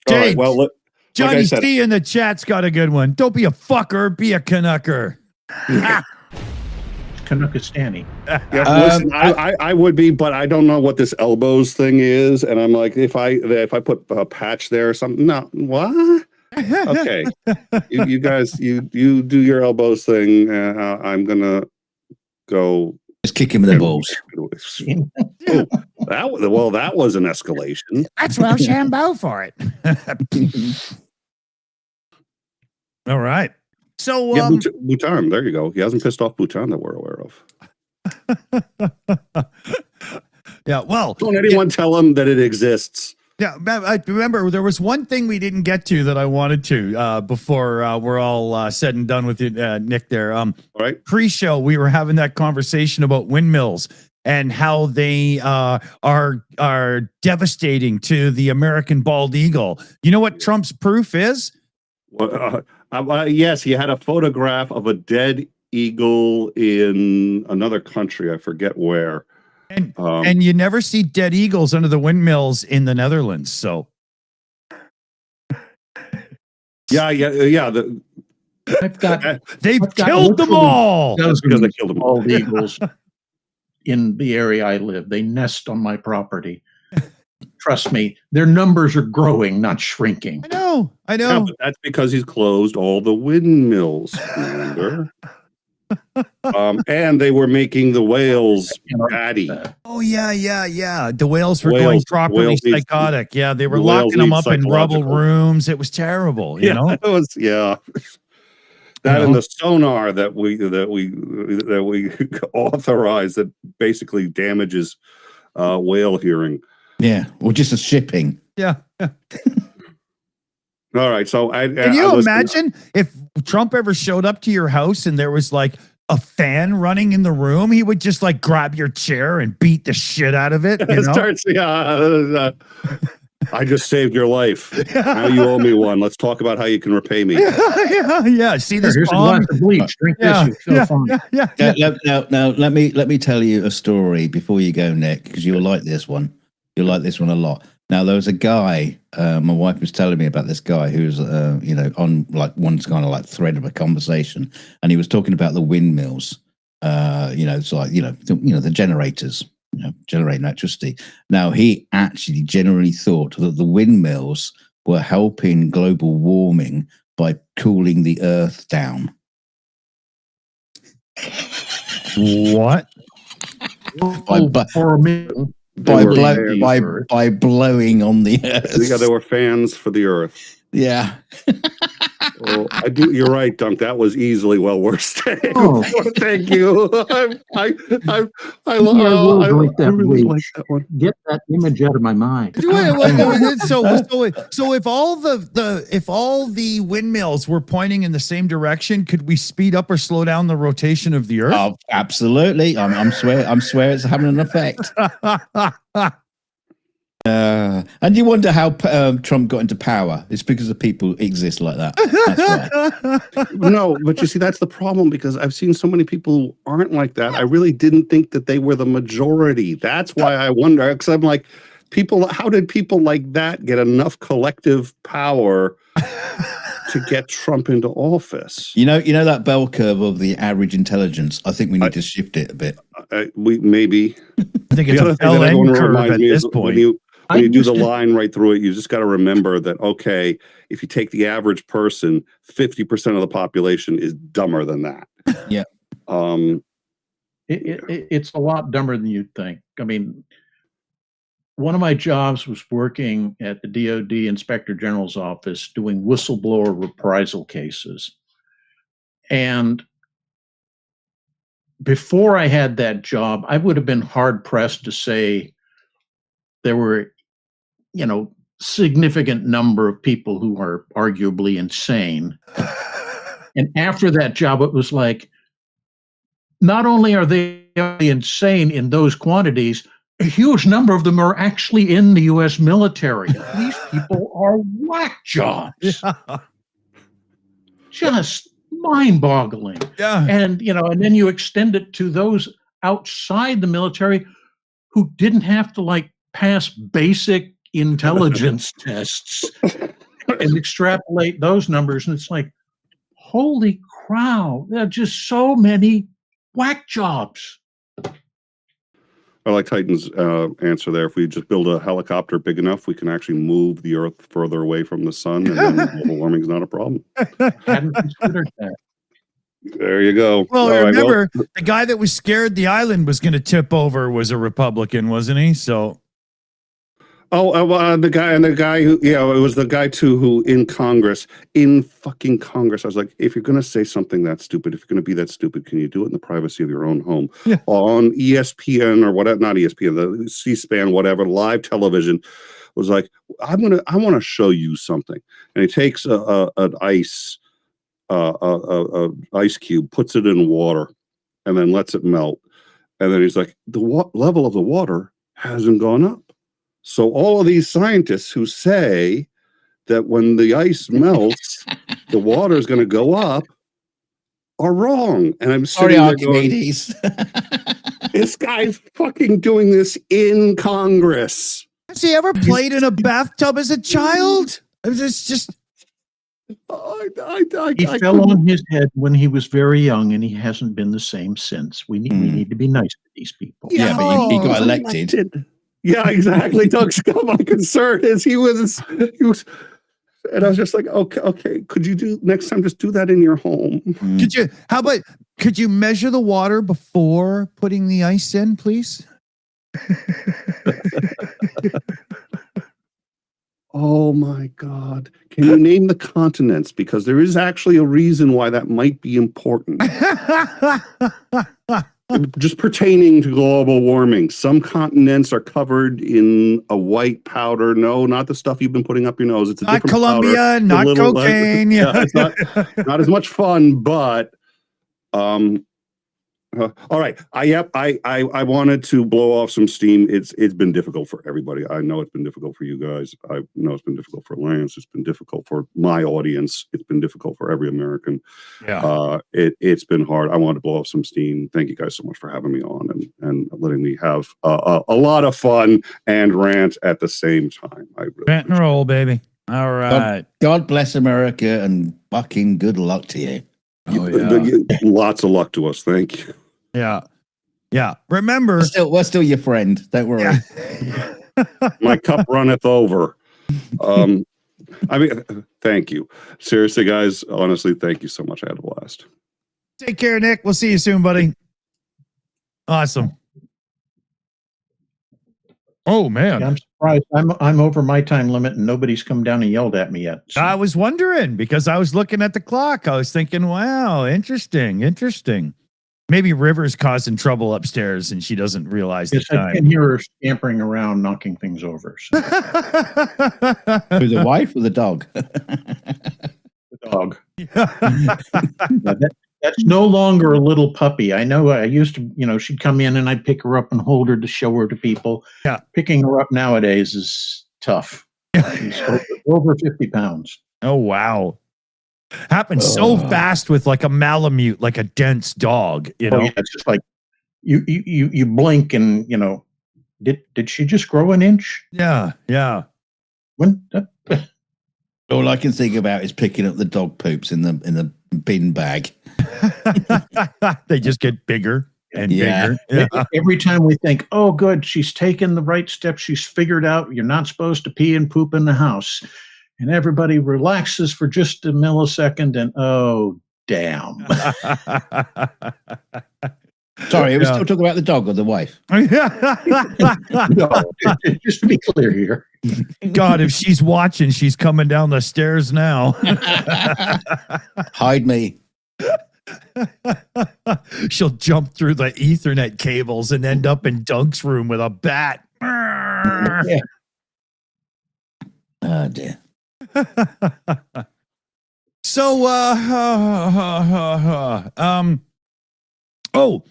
Jay, right, well, Johnny like I said, C in the chat's got a good one. Don't be a fucker, be a Canucker. Canuckistani. Listen, I would be, but I don't know what this elbows thing is, and I'm like, if I put a patch there or something, no, what? Okay, you guys, you do your elbows thing. I'm gonna go. Just kick him in the balls. Oh, that was an escalation. That's Rochambeau for it. All right. So, Yeah, Bhutan. There you go. He hasn't pissed off Bhutan that we're aware of. Yeah. Well, Don't anyone tell him that it exists. yeah. I remember there was one thing we didn't get to that I wanted to before we're all said and done with it, Nick. There. All right. Pre-show, we were having that conversation about windmills and how they are devastating to the American bald eagle. You know what Trump's proof is? Well, yes, he had a photograph of a dead eagle in another country. I forget where. And you never see dead eagles under the windmills in the Netherlands. So, yeah. They've killed them all. Because they killed them all. Bald eagles in the area I live. They nest on my property. Trust me, their numbers are growing, not shrinking. I know. Yeah, but that's because he's closed all the windmills. And they were making the whales batty. Oh yeah. The whales were going properly psychotic. Yeah, they were locking them up in rubble rooms. It was terrible. You know, it was that and the sonar that we authorized that basically damages whale hearing. Yeah, or just a shipping. Yeah. All right, so can you imagine if Trump ever showed up to your house and there was like a fan running in the room? He would just like grab your chair and beat the shit out of it. You know? I just saved your life. Now you owe me one. Let's talk about how you can repay me. Yeah. See this Here's bomb? a glass of bleach. Drink this. You feel fine. Now, let me tell you a story before you go, Nick, because you'll like this one. You'll like this one a lot. Now, there was a guy, my wife was telling me about this guy who's, on like one kind of like thread of a conversation, and he was talking about the windmills, it's like, the generators, generating electricity. Now, he actually generally thought that the windmills were helping global warming by cooling the earth down. What? By blowing on the earth. Yeah, there were fans for the earth. Yeah. Oh, I do. You're right, Dunk. That was easily well worth saying. Oh. Thank you. I really like that one. Get that image out of my mind. So if all the windmills were pointing in the same direction, could we speed up or slow down the rotation of the earth? Oh, absolutely. I'm swear it's having an effect. And you wonder how Trump got into power. It's because the people exist like that. That's why. No, but you see, that's the problem, because I've seen so many people who aren't like that. I really didn't think that they were the majority. That's why I wonder, because I'm like, how did people like that get enough collective power to get Trump into office? You know that bell curve of the average intelligence. I think we need to shift it a bit. We maybe. I think it's a bell end curve at this point. when you do the line right through it, you just got to remember that, okay, if you take the average person, 50% of the population is dumber than that. Yeah. It's a lot dumber than you'd think. I mean, one of my jobs was working at the DoD Inspector General's office doing whistleblower reprisal cases. And before I had that job, I would have been hard pressed to say there were, significant number of people who are arguably insane. And after that job, it was like, not only are they insane in those quantities, a huge number of them are actually in the U.S. military. These people are whack jobs. Just mind-boggling. Yeah. And then you extend it to those outside the military who didn't have to pass basic intelligence tests and extrapolate those numbers. And it's like, holy cow, there are just so many whack jobs. I like Titan's answer there. If we just build a helicopter big enough, we can actually move the Earth further away from the sun, and then global warming is not a problem. Hadn't considered that. There you go. Well, All right, remember, the guy that was scared the island was going to tip over was a Republican, wasn't he? So. The guy who, it was the guy too who in fucking Congress, I was like, if you're going to say something that stupid, if you're going to be that stupid, can you do it in the privacy of your own home? Yeah. On ESPN or whatever, not ESPN, the C-SPAN, whatever, live television, was like, I want to show you something. And he takes an ice cube, puts it in water, and then lets it melt. And then he's like, the level of the water hasn't gone up. So all of these scientists who say that when the ice melts, the water is going to go up are wrong. And I'm sitting there going, this guy's fucking doing this in Congress. Has he ever played in a bathtub as a child? It's just. He fell on his head when he was very young, and he hasn't been the same since. We need to be nice to these people. Yeah, but he got elected. Yeah, exactly. Doug Scott, my concern is he was, and I was just like, okay, could you do next time? Just do that in your home. Could you measure the water before putting the ice in, please? Oh my God. Can you name the continents? Because there is actually a reason why that might be important. Just pertaining to global warming. Some continents are covered in a white powder. No, not the stuff you've been putting up your nose. It's a not different Colombia, powder. not cocaine. Yeah, it's not as much fun, but all right. I wanted to blow off some steam. It's been difficult for everybody. I know it's been difficult for you guys. I know it's been difficult for Lance. It's been difficult for my audience. It's been difficult for every American. Yeah. It's been hard. I wanted to blow off some steam. Thank you guys so much for having me on and letting me have a lot of fun and rant at the same time. I really Rant and roll, baby. All right. God bless America and fucking good luck to you. Oh, yeah. Lots of luck to us. Thank you. Yeah. Yeah. Remember, we're still your friend. Don't worry. Yeah. My cup runneth over. Thank you. Seriously, guys, honestly, thank you so much. I had a blast. Take care, Nick. We'll see you soon, buddy. Awesome. Oh, man. Yeah, I'm surprised. I'm over my time limit and nobody's come down and yelled at me yet. So. I was wondering because I was looking at the clock. I was thinking, wow, interesting. Maybe River's causing trouble upstairs and she doesn't realize the time. I can hear her scampering around, knocking things over. So. Who, the wife or the dog? The dog. That's no longer a little puppy. I know I used to, she'd come in and I'd pick her up and hold her to show her to people. Yeah. Picking her up nowadays is tough. She's over 50 pounds. Oh, wow. Happened so fast with like a Malamute, like a dense dog, Yeah, it's just like you blink and did she just grow an inch? Yeah. When all I can think about is picking up the dog poops in the bin bag. They just get bigger. and Yeah. bigger. Yeah. Every time we think, oh, good, she's taken the right steps, she's figured out you're not supposed to pee and poop in the house. And everybody relaxes for just a millisecond and, oh, damn. Sorry, are we Yeah. still talking about the dog or the wife? No, just to be clear here. God, if she's watching, she's coming down the stairs now. Hide me. She'll jump through the Ethernet cables and end up in Dunk's room with a bat. Yeah. Oh dear. So, oh,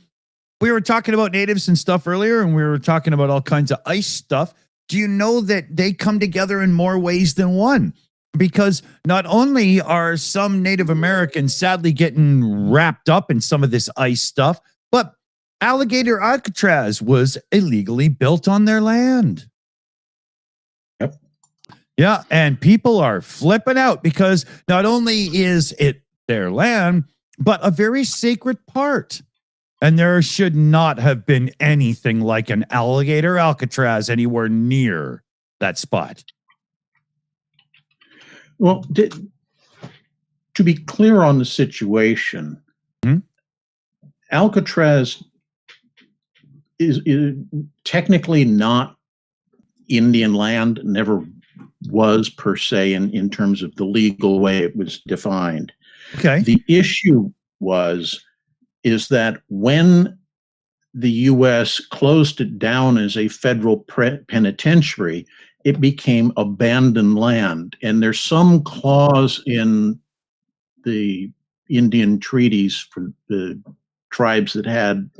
we were talking about natives and stuff earlier, and we were talking about all kinds of ice stuff. Do you know that they come together in more ways than one? Because not only are some Native Americans sadly getting wrapped up in some of this ice stuff, but alligator Alcatraz was illegally built on their land. Yep. Yeah, and people are flipping out because not only is it their land, but a very sacred part. And there should not have been anything like an alligator Alcatraz anywhere near that spot. Well, to be clear on the situation, Alcatraz is technically not Indian land, never was per se in terms of the legal way it was defined. Okay. The issue is that when the U.S. closed it down as a federal penitentiary, it became abandoned land. And there's some clause in the Indian treaties for the tribes that had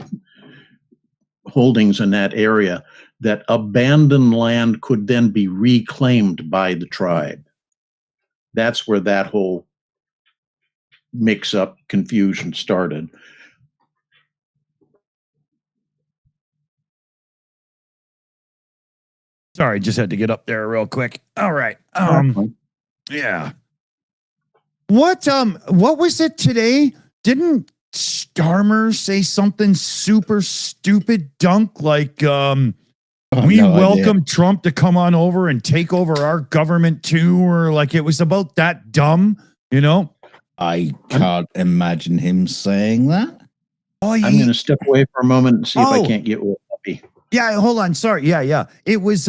holdings in that area that abandoned land could then be reclaimed by the tribe. That's where that whole mix-up confusion started. Sorry, just had to get up there real quick. All right. Yeah. What was it today? Didn't Starmer say something super stupid, Dunk, like we no welcome idea. Trump to come on over and take over our government too, or like it was about that dumb, you know? I can't imagine him saying that. Oh, I'm going to step away for a moment and see if I can't get real happy. Yeah, hold on. Sorry. Yeah. It was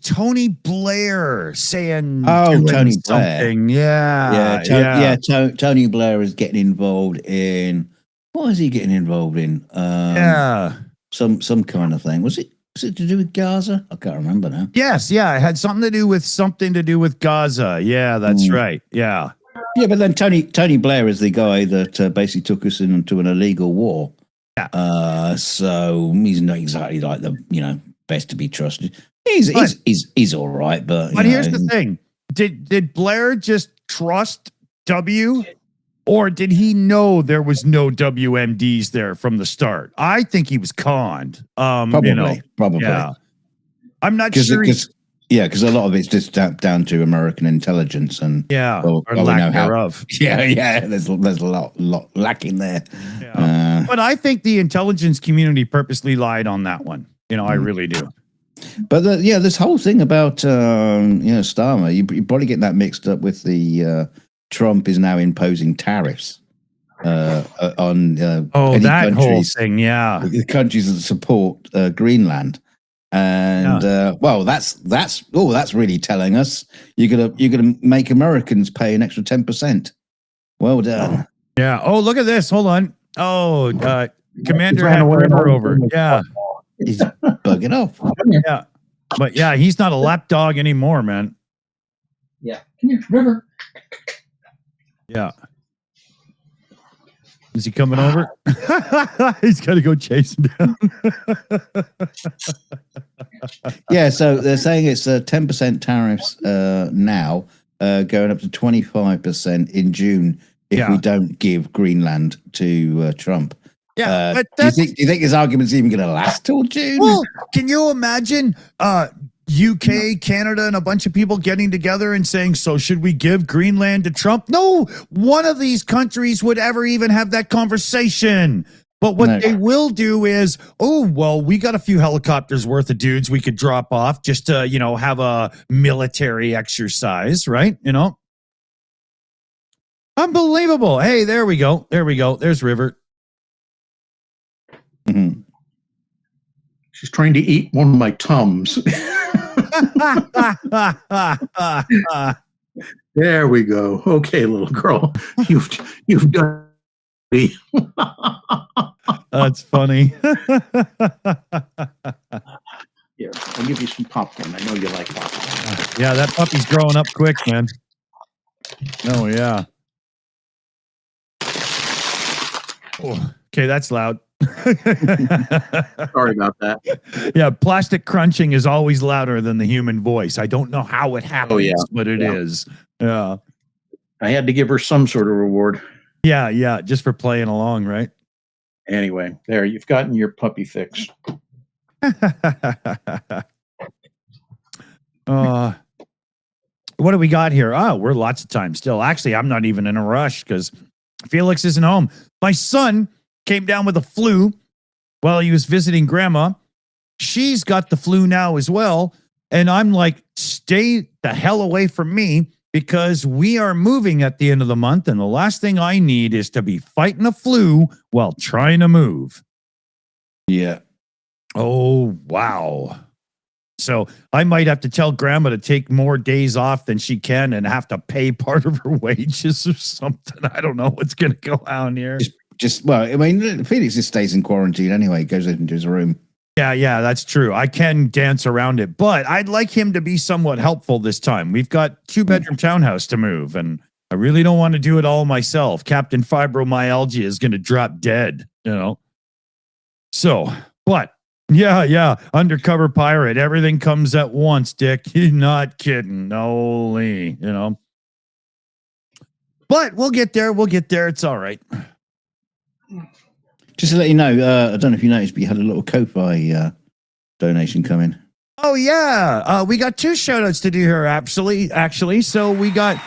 Tony Blair saying Oh, doing Tony Blair. something. Yeah. Tony Blair is getting involved in what is he getting involved in? Some kind of thing. Was it to do with Gaza? I can't remember now. Yes, yeah. It had something to do with Gaza. Yeah, that's right. Yeah. Yeah, but then Tony Blair is the guy that basically took us into an illegal war. Yeah. So he's not exactly like the best to be trusted. He's all right, but here's the thing: did Blair just trust W, or did he know there was no WMDs there from the start? I think he was conned. Probably. Yeah. I'm not sure. Because a lot of it's just down to American intelligence and or lack thereof. Yeah. There's a lot lacking there. Yeah. But I think the intelligence community purposely lied on that one. I really do. But this whole thing about Starmer, you probably get that mixed up with the Trump is now imposing tariffs on that countries, whole thing. Yeah, the countries that support Greenland. And that's really telling us you're gonna make Americans pay an extra 10%. Well done. Yeah. Oh, look at this. Hold on. Oh, Commander had River over. Yeah. He's bugging off. Yeah. But yeah, he's not a lapdog anymore, man. Yeah. Come here, River. Yeah. Is he coming over? He's got to go chase him down. Yeah, so they're saying it's 10% tariffs now, going up to 25% in June if we don't give Greenland to Trump. Yeah, but do you think his argument's even going to last till June? Well, can you imagine UK, Canada, and a bunch of people getting together and saying, so should we give Greenland to Trump? No, one of these countries would ever even have that conversation. But what No. they will do is, oh, well, we got a few helicopters worth of dudes we could drop off just to, have a military exercise, right? Unbelievable. Hey, there we go. There we go. There's River. Mhm. She's trying to eat one of my Tums. There we go. Okay, little girl, you've done. That's funny. Here, I'll give you some popcorn. I know you like popcorn. Yeah, that puppy's growing up quick, man. Oh, yeah. Oh, okay, that's loud. Sorry about that. Yeah, plastic crunching is always louder than the human voice. I don't know how it happens, but it is. Yeah. I had to give her some sort of reward. Yeah, just for playing along, right? Anyway, there, you've gotten your puppy fix. What do we got here? Oh, we're lots of time still. Actually, I'm not even in a rush because Felix isn't home. My son came down with a flu while he was visiting grandma. She's got the flu now as well. And I'm like, stay the hell away from me because we are moving at the end of the month. And the last thing I need is to be fighting a flu while trying to move. Yeah. Oh, wow. So I might have to tell grandma to take more days off than she can and have to pay part of her wages or something. I don't know what's going to go on here. Well, I mean, Felix just stays in quarantine anyway. He goes into his room. Yeah, that's true. I can dance around it, but I'd like him to be somewhat helpful this time. We've got 2-bedroom townhouse to move, and I really don't want to do it all myself. Captain Fibromyalgia is going to drop dead, So, but yeah, undercover pirate. Everything comes at once, Dick. You're not kidding. Holy, But we'll get there. It's all right. Just to let you know, I don't know if you noticed, but you had a little Ko-Fi donation come in. Oh, yeah. We got 2 shout-outs to do here, actually. So we got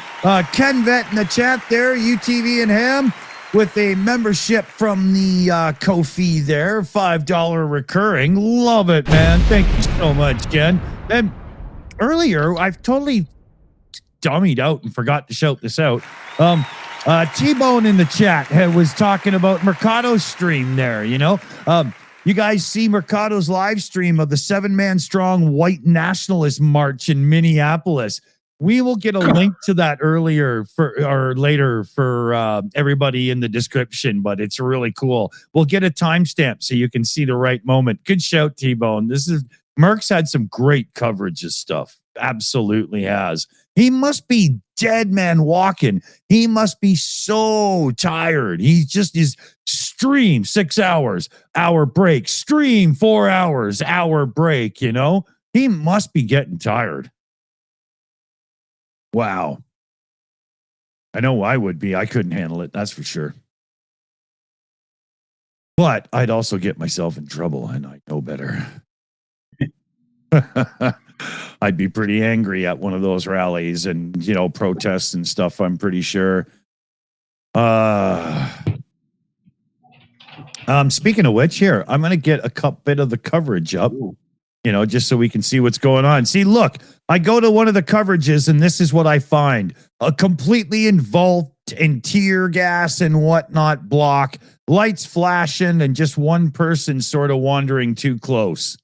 Ken Vet in the chat there, UTV and Ham, with a membership from the Ko-Fi there, $5 recurring. Love it, man. Thank you so much, Ken. And earlier, I've totally dummied out and forgot to shout this out. T-Bone in the chat was talking about Mercado's stream there, you guys see Mercado's live stream of the 7-man strong white nationalist march in Minneapolis. We will get a link to that later for everybody in the description, but it's really cool. We'll get a timestamp so you can see the right moment. Good shout, T-Bone. Merck's had some great coverage of stuff. Absolutely has. He must be dead man walking. He must be so tired. He just is stream 6 hours, hour break, stream 4 hours, hour break, He must be getting tired. Wow. I know I would be. I couldn't handle it. That's for sure. But I'd also get myself in trouble, and I know better. I'd be pretty angry at one of those rallies and, protests and stuff, I'm pretty sure. Speaking of which, here, I'm going to get a bit of the coverage up, just so we can see what's going on. See, look, I go to one of the coverages and this is what I find. A completely involved in tear gas and whatnot block, lights flashing, and just one person sort of wandering too close.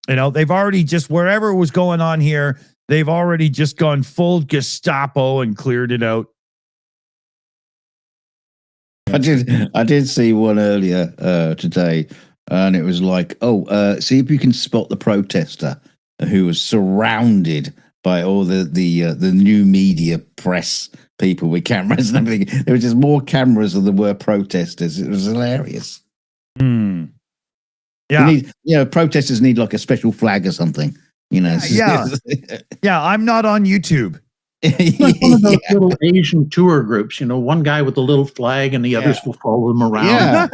They've already just, wherever was going on here, they've already just gone full Gestapo and cleared it out. I did see one earlier today, and it was like, see if you can spot the protester who was surrounded by all the new media press people with cameras and everything. There were just more cameras than there were protesters. It was hilarious. Yeah. Protesters need like a special flag or something. Yeah. I'm not on YouTube. It's like one of those little Asian tour groups, one guy with a little flag and the others will follow him around. Yeah.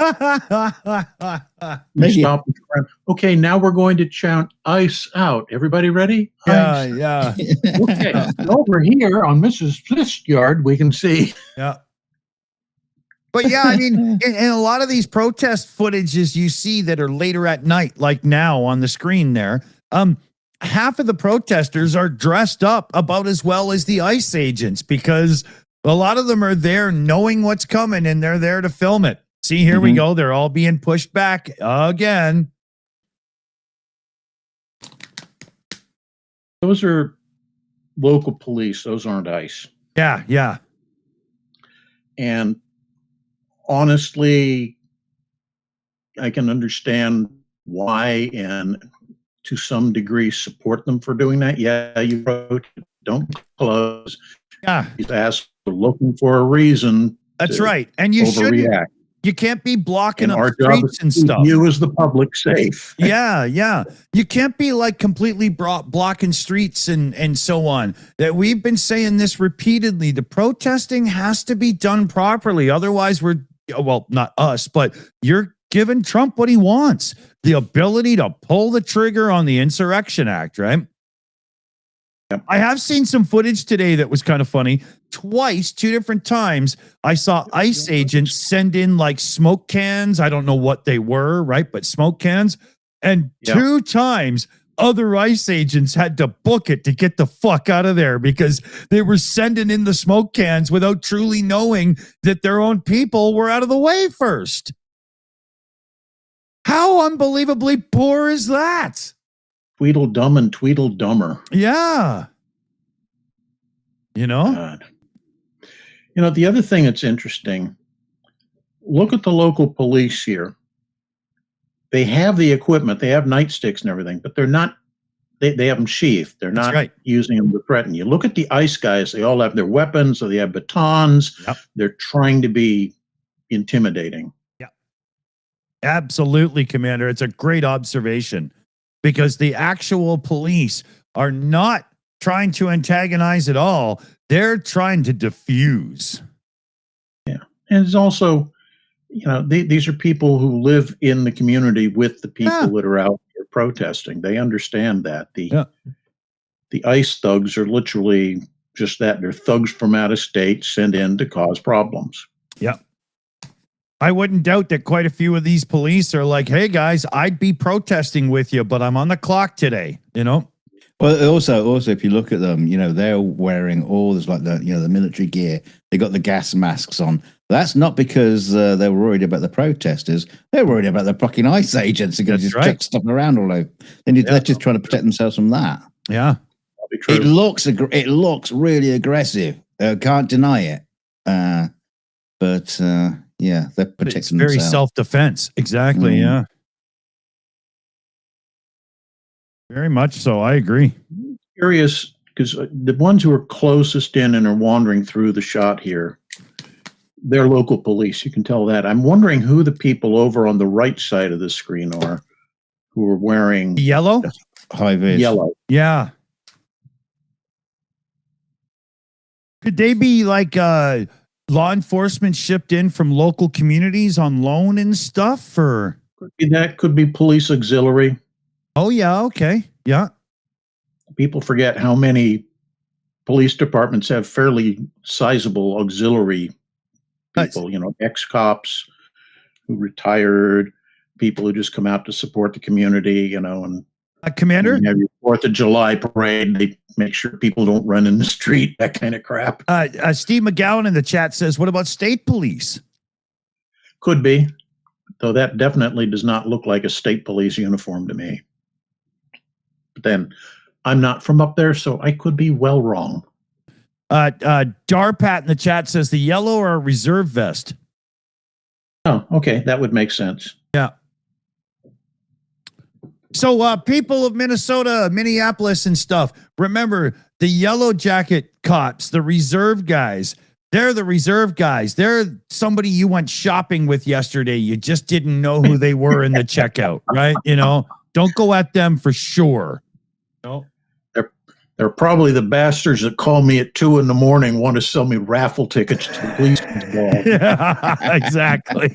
Stop and try. Okay, now we're going to chant "Ice out." Everybody ready? Ice. Yeah. Okay, over here on Mrs. This yard, we can see. Yeah. But yeah, I mean, in a lot of these protest footages you see that are later at night, like now on the screen there, half of the protesters are dressed up about as well as the ICE agents because a lot of them are there knowing what's coming and they're there to film it. See, here we go. They're all being pushed back again. Those are local police. Those aren't ICE. Yeah, yeah. And honestly, I can understand why and to some degree support them for doing that. Yeah, you wrote, don't close. Yeah. These assholes are looking for a reason. That's right. And you shouldn't. You can't be blocking and up our job streets is and to keep stuff. you as the public safe. Yeah, yeah. You can't be like completely blocking streets and so on. That we've been saying this repeatedly. The protesting has to be done properly. Otherwise, well, not us, but you're giving Trump what he wants. The ability to pull the trigger on the Insurrection Act, right? Yep. I have seen some footage today that was kind of funny. Twice, 2 different times, I saw ICE agents send in like smoke cans. I don't know what they were, right? But smoke cans. And 2 times, other ICE agents had to book it to get the fuck out of there because they were sending in the smoke cans without truly knowing that their own people were out of the way first. How unbelievably poor is that? Tweedledum and Tweedledummer. Yeah. You know? God. You know, the other thing that's interesting, look at the local police here. They have the equipment, they have nightsticks and everything, but they're not, they have them sheathed. They're not using them to threaten you. Look at the ICE guys. They all have their weapons, or they have batons. Yep. They're trying to be intimidating. Yeah. Absolutely, Commander. It's a great observation because the actual police are not trying to antagonize at all. They're trying to diffuse. Yeah. And it's also, you know, these are people who live in the community with the people that are out there protesting. They understand that. The ICE thugs are literally just that. They're thugs from out of state sent in to cause problems. Yeah. I wouldn't doubt that quite a few of these police are like, hey, guys, I'd be protesting with you, but I'm on the clock today, you know? Well, also, if you look at them, you know, they're wearing all this like the military gear. They got the gas masks on. That's not because they were worried about the protesters. They're worried about the fucking ICE agents who are going to just chuck stuff around all over. They're just trying to protect themselves from that. Yeah, it looks really aggressive. Can't deny it. But yeah, they're protecting it's very themselves. Self-defense. Exactly. Yeah. Very much so. I agree. Curious, because the ones who are closest in and are wandering through the shot here, they're local police. You can tell that. I'm wondering who the people over on the right side of the screen are who are wearing yellow? High vis. Yellow. Yeah. Could they be like law enforcement shipped in from local communities on loan and stuff? Or that could be police auxiliary. Oh, yeah. Okay. Yeah. People forget how many police departments have fairly sizable auxiliary people, you know, ex-cops who retired, people who just come out to support the community, you know, and Commander? You have your 4th of July parade. They make sure people don't run in the street, that kind of crap. Steve McGowan in the chat says, what about state police? Could be, though that definitely does not look like a state police uniform to me. But then I'm not from up there, so I could be well wrong. Darpat in the chat says the yellow or a reserve vest. Oh, okay. That would make sense. Yeah. So people of Minnesota, Minneapolis and stuff, remember the yellow jacket cops, the reserve guys, they're the reserve guys. They're somebody you went shopping with yesterday. You just didn't know who they were in the checkout, right? You know, don't go at them for sure. No. They're probably the bastards that call me at 2 a.m, want to sell me raffle tickets to the policeman's ball. Yeah, exactly.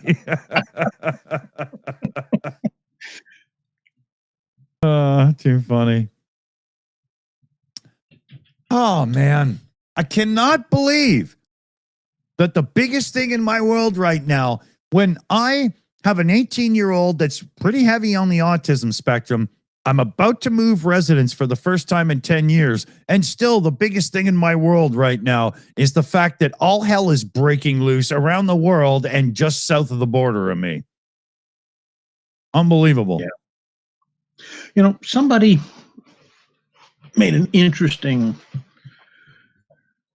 Too funny. Oh, man. I cannot believe that the biggest thing in my world right now, when I have an 18-year-old that's pretty heavy on the autism spectrum, I'm about to move residence for the first time in 10 years, and still the biggest thing in my world right now is the fact that all hell is breaking loose around the world and just south of the border of me. Unbelievable. Yeah. You know, somebody made an interesting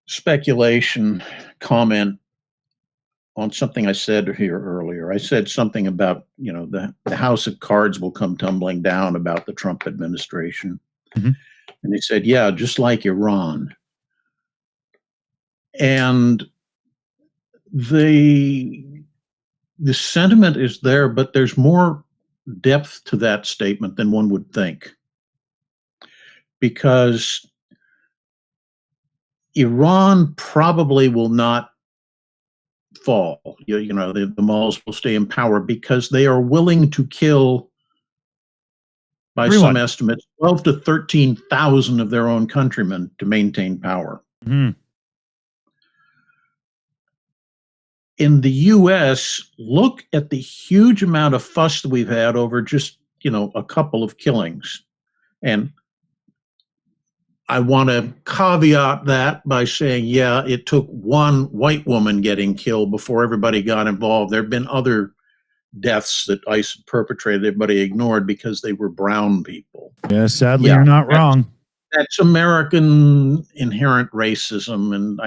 speculation comment on something I said here earlier. I said something about, you know, the house of cards will come tumbling down about the Trump administration. Mhm. And they said, yeah, just like Iran. And the sentiment is there, but there's more depth to that statement than one would think. Because Iran probably will not fall. You know, the Mulls will stay in power because they are willing to kill, by Everyone. some estimates, 12 to 13,000 of their own countrymen to maintain power. Mhm. In the US, look at the huge amount of fuss that we've had over just, you know, a couple of killings. And I want to caveat that by saying, yeah, it took one white woman getting killed before everybody got involved. There have been other deaths that ICE perpetrated, everybody ignored because they were brown people. Yeah, sadly, Yeah, you're not wrong. That's American inherent racism, and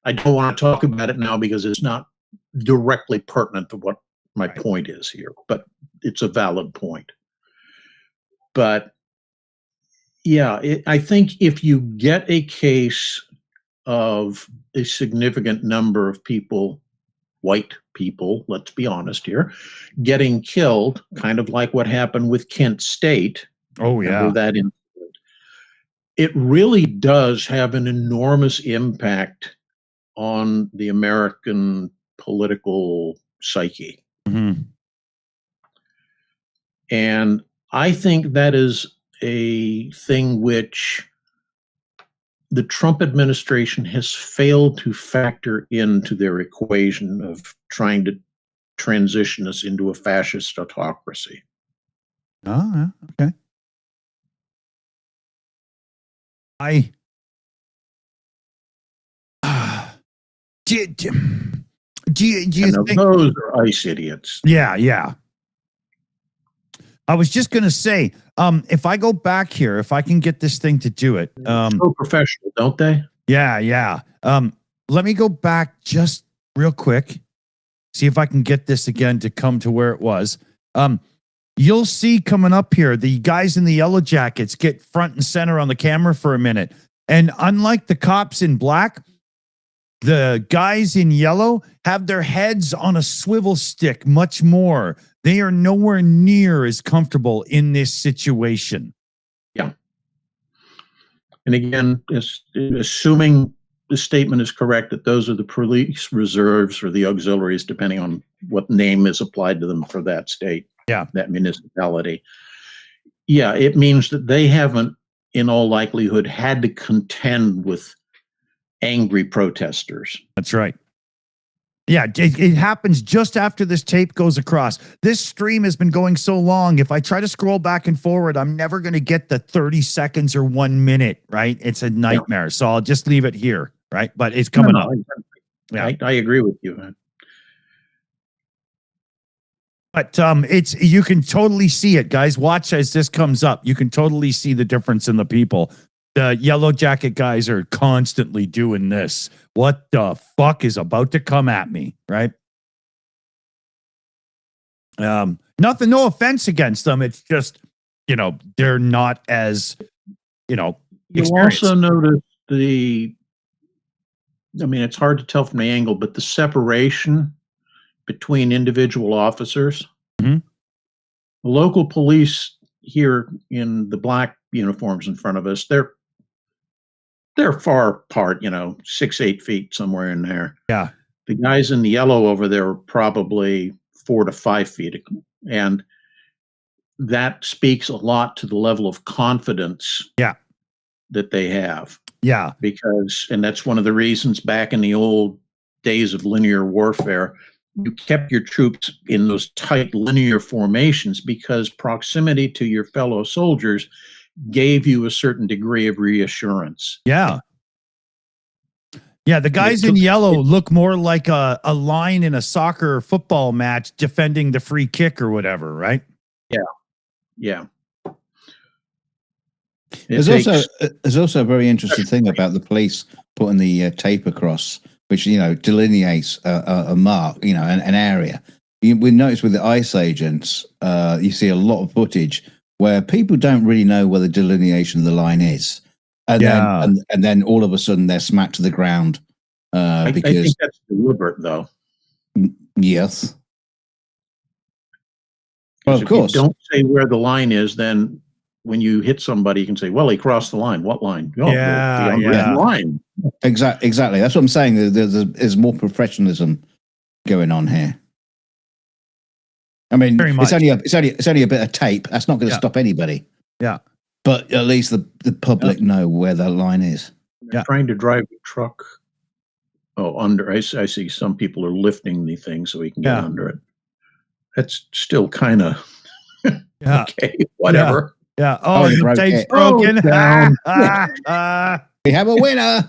I don't want to talk about it now because it's not directly pertinent to what my point is here, but it's a valid point. But yeah, I think if you get a case of a significant number of people, white people, let's be honest here, getting killed, kind of like what happened with Kent State. Oh, Remember yeah. that incident? It really does have an enormous impact on the American political psyche. Mhm. And I think that is a thing which the Trump administration has failed to factor into their equation of trying to transition us into a fascist autocracy. Oh, yeah. Okay. I do you And think? those are ICE idiots. Yeah, yeah. I was just gonna say, if I go back here, if I can get this thing to do it, So professional, don't they? yeah, yeah. Let me go back just real quick, see if I can get this again to come to where it was. You'll see coming up here, the guys in the yellow jackets get front and center on the camera for a minute, and unlike the cops in black, the guys in yellow have their heads on a swivel stick much more. They are nowhere near as comfortable in this situation. Yeah. And again, assuming the statement is correct that those are the police reserves or the auxiliaries, depending on what name is applied to them for that state, that municipality. Yeah, it means that they haven't, in all likelihood, had to contend with angry protesters. That's right. Yeah, it happens just after this tape goes across. This stream has been going so long. If I try to scroll back and forward, I'm never going to get the 30 seconds or 1 minute, right? It's a nightmare. So I'll just leave it here, right? But it's coming up. Yeah. I agree with you. But you can totally see it, guys. Watch as this comes up. You can totally see the difference in the people. The yellow jacket guys are constantly doing this. What the fuck is about to come at me, right? Nothing, no offense against them. It's just, you know, they're not as, you know, You'll also notice I mean, it's hard to tell from the angle, but the separation between individual officers. Mm-hmm. The local police here in the black uniforms in front of us, they're far apart, 6-8 feet, somewhere in there. Yeah. The guys in the yellow over there are probably 4 to 5 feet. And that speaks a lot to the level of confidence that they have. Yeah. And that's one of the reasons back in the old days of linear warfare, you kept your troops in those tight linear formations because proximity to your fellow soldiers gave you a certain degree of reassurance. Yeah. Yeah, the guys in yellow look more like a line in a soccer or football match defending the free kick or whatever, right? Yeah. There's also a very interesting thing about the police putting the tape across, which delineates a mark, an area. We notice with the ICE agents, you see a lot of footage where people don't really know where the delineation of the line is, and then all of a sudden they're smacked to the ground. I think that's deliberate, though. Yes. Well, of course. If you don't say where the line is, then when you hit somebody, you can say, "Well, he crossed the line." What line? Oh, the unwritten line. Exactly. That's what I'm saying. There's more professionalism going on here. I mean, it's only a bit of tape. That's not going to stop anybody. Yeah. But at least the public know where that line is. They're trying to drive the truck. Oh, under. I see some people are lifting the thing so he can get under it. That's still kind of okay. Whatever. Yeah. Oh, the tape's broken. We have a winner.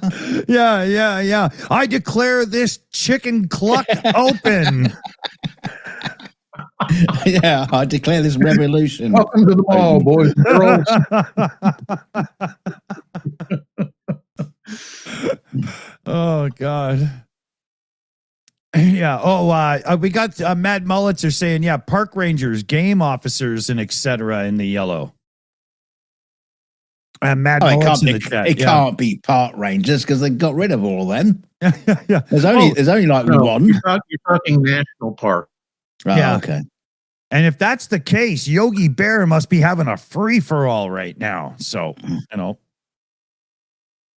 Yeah. I declare this chicken cluck open. Yeah, I declare this revolution. Welcome to the mall, boys and girls. Oh, God. Yeah. Oh, we got Mad Mullets are saying, park rangers, game officers, and etc. in the yellow. Mad Mullets in the chat. It can't be park rangers because they got rid of all of them. Yeah. There's only like one. You're talking national park. Oh, okay. And if that's the case, Yogi Bear must be having a free-for-all right now. So,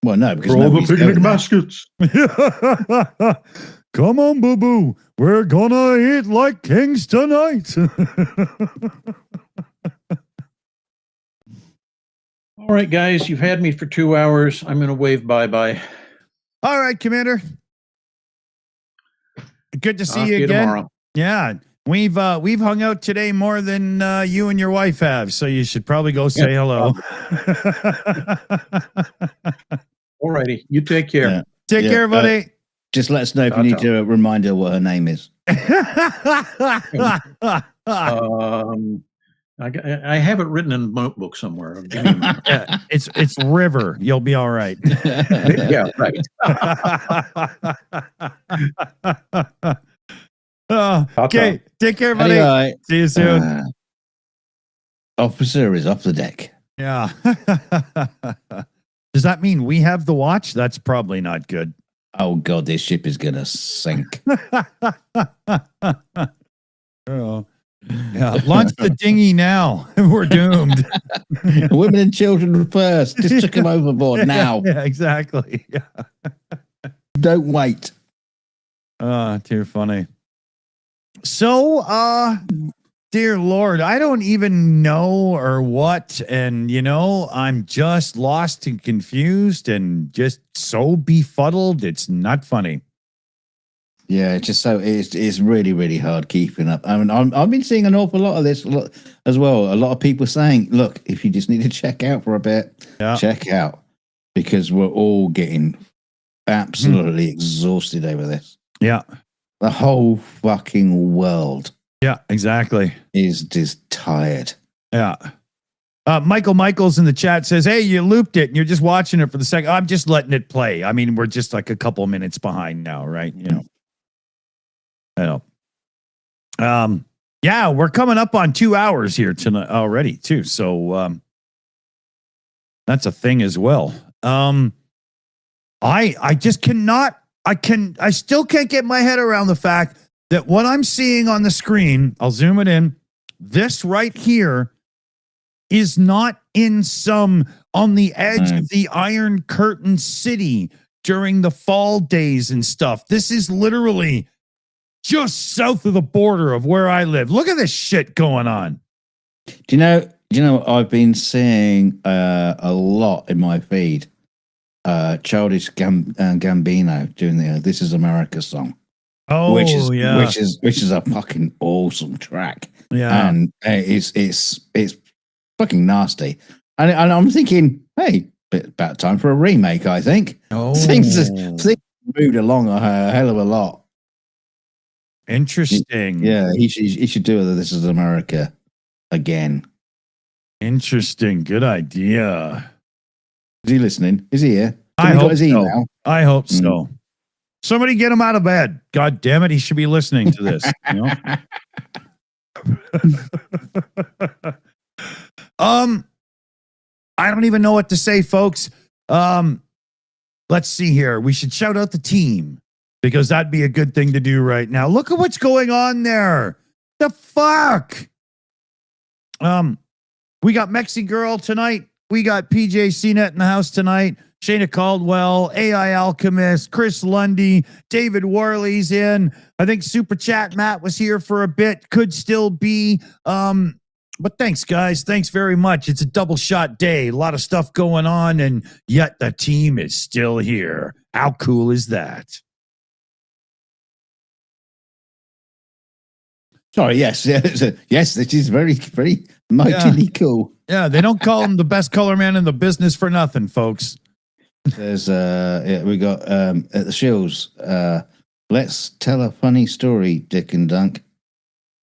Well, no, because for all the picnic baskets. Come on, boo-boo. We're gonna eat like kings tonight. All right, guys, you've had me for 2 hours. I'm going to wave bye-bye. All right, Commander. Good to see you again. Tomorrow. Yeah. We've hung out today more than you and your wife have, so you should probably go say hello. All righty. You take care. Yeah. Take care, buddy. Just let us know if you need to remind her what her name is. I have it written in a notebook somewhere. It's River. You'll be all right. Yeah, right. Okay. Take care, buddy. Anyway, see you soon. Officer is off the deck. Yeah. Does that mean we have the watch? That's probably not good. Oh, God, this ship is going to sink. Oh. Yeah, launch the dinghy now. We're doomed. Women and children first. Just took them overboard now. Yeah, exactly. Yeah. Don't wait. Too funny. So, dear Lord, I don't even know or what, and I'm just lost and confused and just so befuddled. It's not funny. Yeah, it's really, really hard keeping up. I mean, I've been seeing an awful lot of this as well. A lot of people saying, look, if you just need to check out for a bit, check out, because we're all getting absolutely exhausted over this. Yeah. The whole fucking world. Yeah, exactly. Is just tired. Yeah. Michael's in the chat says, hey, you looped it and you're just watching it for the second. I'm just letting it play. I mean, we're just like a couple minutes behind now, right? I know. Yeah, we're coming up on 2 hours here tonight already too. So that's a thing as well. I just cannot. I still can't get my head around the fact that what I'm seeing on the screen, I'll zoom it in. This right here is not in some on the edge of the Iron Curtain City during the fall days and stuff. This is literally just south of the border of where I live. Look at this shit going on. Do you know I've been seeing a lot in my feed Childish Gambino doing the "This Is America" song, Oh, which is yeah. which is a fucking awesome track, Yeah. and it's fucking nasty, and I'm thinking, hey, about time for a remake. I think things moved along a hell of a lot. Interesting. Yeah, he should do it. This Is America again. Interesting. Good idea. Is he listening? Is he here? I Somebody got hope his so. email? I hope so. Somebody get him out of bed. God damn it. He should be listening to this. You know? I don't even know what to say, folks. Let's see here. We should shout out the team because that'd be a good thing to do right now. Look at what's going on there. The fuck? We got Mexi Girl tonight. We got PJ CNET in the house tonight. Shayna Caldwell, AI Alchemist, Chris Lundy, David Worley's in. I think Super Chat Matt was here for a bit. Could still be. But thanks, guys. Thanks very much. It's a double shot day. A lot of stuff going on, and yet the team is still here. How cool is that? Sorry, yes. Yes, it is very, very mightily cool. Yeah, they don't call him the best color man in the business for nothing, folks. There's we got at the Shills. Let's tell a funny story, Dick and Dunk.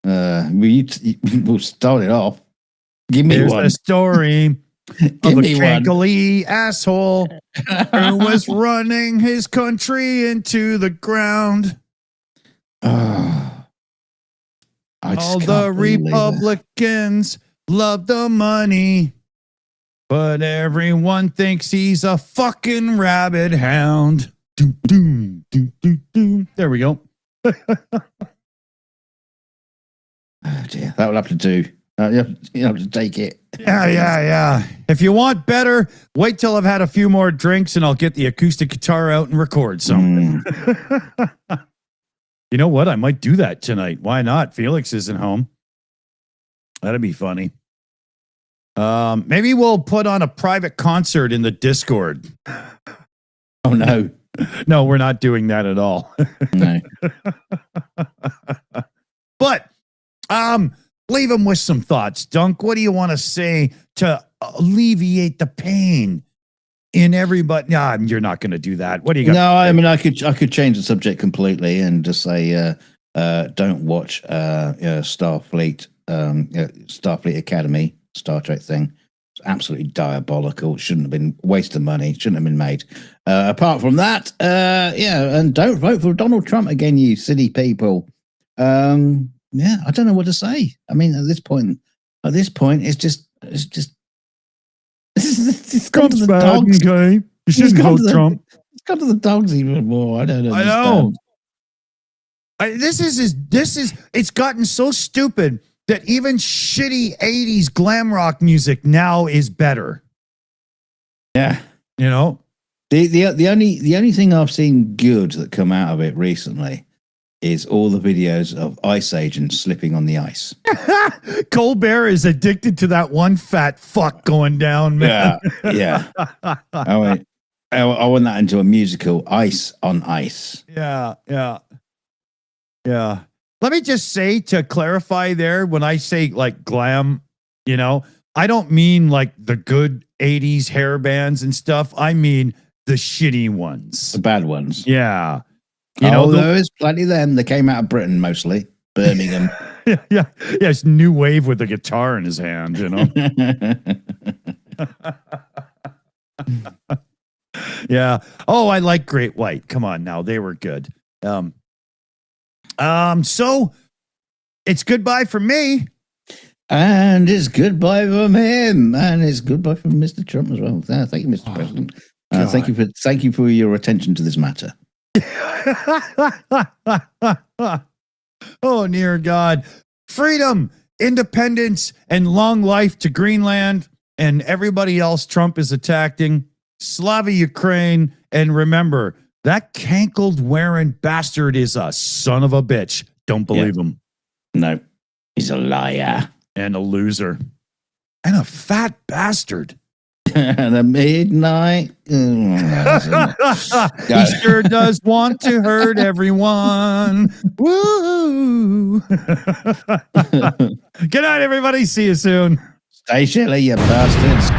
We'll start it off. Give me Here's one. a story of a me one. cankly asshole who was running his country into the ground. Oh, I just All can't the believe it. Republicans love the money, but everyone thinks he's a fucking rabid hound. Doom, doom, doom, doom, doom. There we go. Oh dear, that will have to do. You have to take it. Yeah. If you want better, wait till I've had a few more drinks and I'll get the acoustic guitar out and record something. You know what? I might do that tonight. Why not? Felix isn't home. That'd be funny. Maybe we'll put on a private concert in the Discord. Oh no, No, we're not doing that at all. no. But leave them with some thoughts. Dunk, what do you want to say to alleviate the pain in everybody? Nah, you're not going to do that. What do you got? No, I mean I could change the subject completely and just say don't watch Starfleet Academy Star Trek thing. It's absolutely diabolical. Shouldn't have been waste of money. Shouldn't have been made. Apart from that, and don't vote for Donald Trump again, you silly people. Yeah, I don't know what to say. I mean, at this point, it's just it's gone to the dogs. Okay. You shouldn't vote Trump. It's gone to the dogs even more. I don't know. I know. This is it's gotten so stupid that even shitty 80s glam rock music now is better. Yeah. You know? The only thing I've seen good that come out of it recently is all the videos of ice agents slipping on the ice. Colbert is addicted to that one fat fuck going down, man. Yeah. I want that into a musical, Ice on Ice. Yeah. Let me just say, to clarify there, when I say like glam, you know, I don't mean like the good 80s hair bands and stuff. I mean the shitty ones. The bad ones. Yeah. You know, there's plenty of them. They came out of Britain mostly. Birmingham. yeah. It's new wave with a guitar in his hand, you know. Yeah. Oh, I like Great White. Come on now. They were good. So it's goodbye from me. And it's goodbye from him. And it's goodbye from Mr. Trump as well. Thank you, Mr. President. Thank you for your attention to this matter. Oh, dear God. Freedom, independence, and long life to Greenland and everybody else Trump is attacking. Slava Ukraine. And remember, that cankled wearing bastard is a son of a bitch. Don't believe him. No, he's a liar. And a loser. And a fat bastard. And a midnight. He sure does want to hurt everyone. Woo! Good night, everybody. See you soon. Stay chilly, you bastards.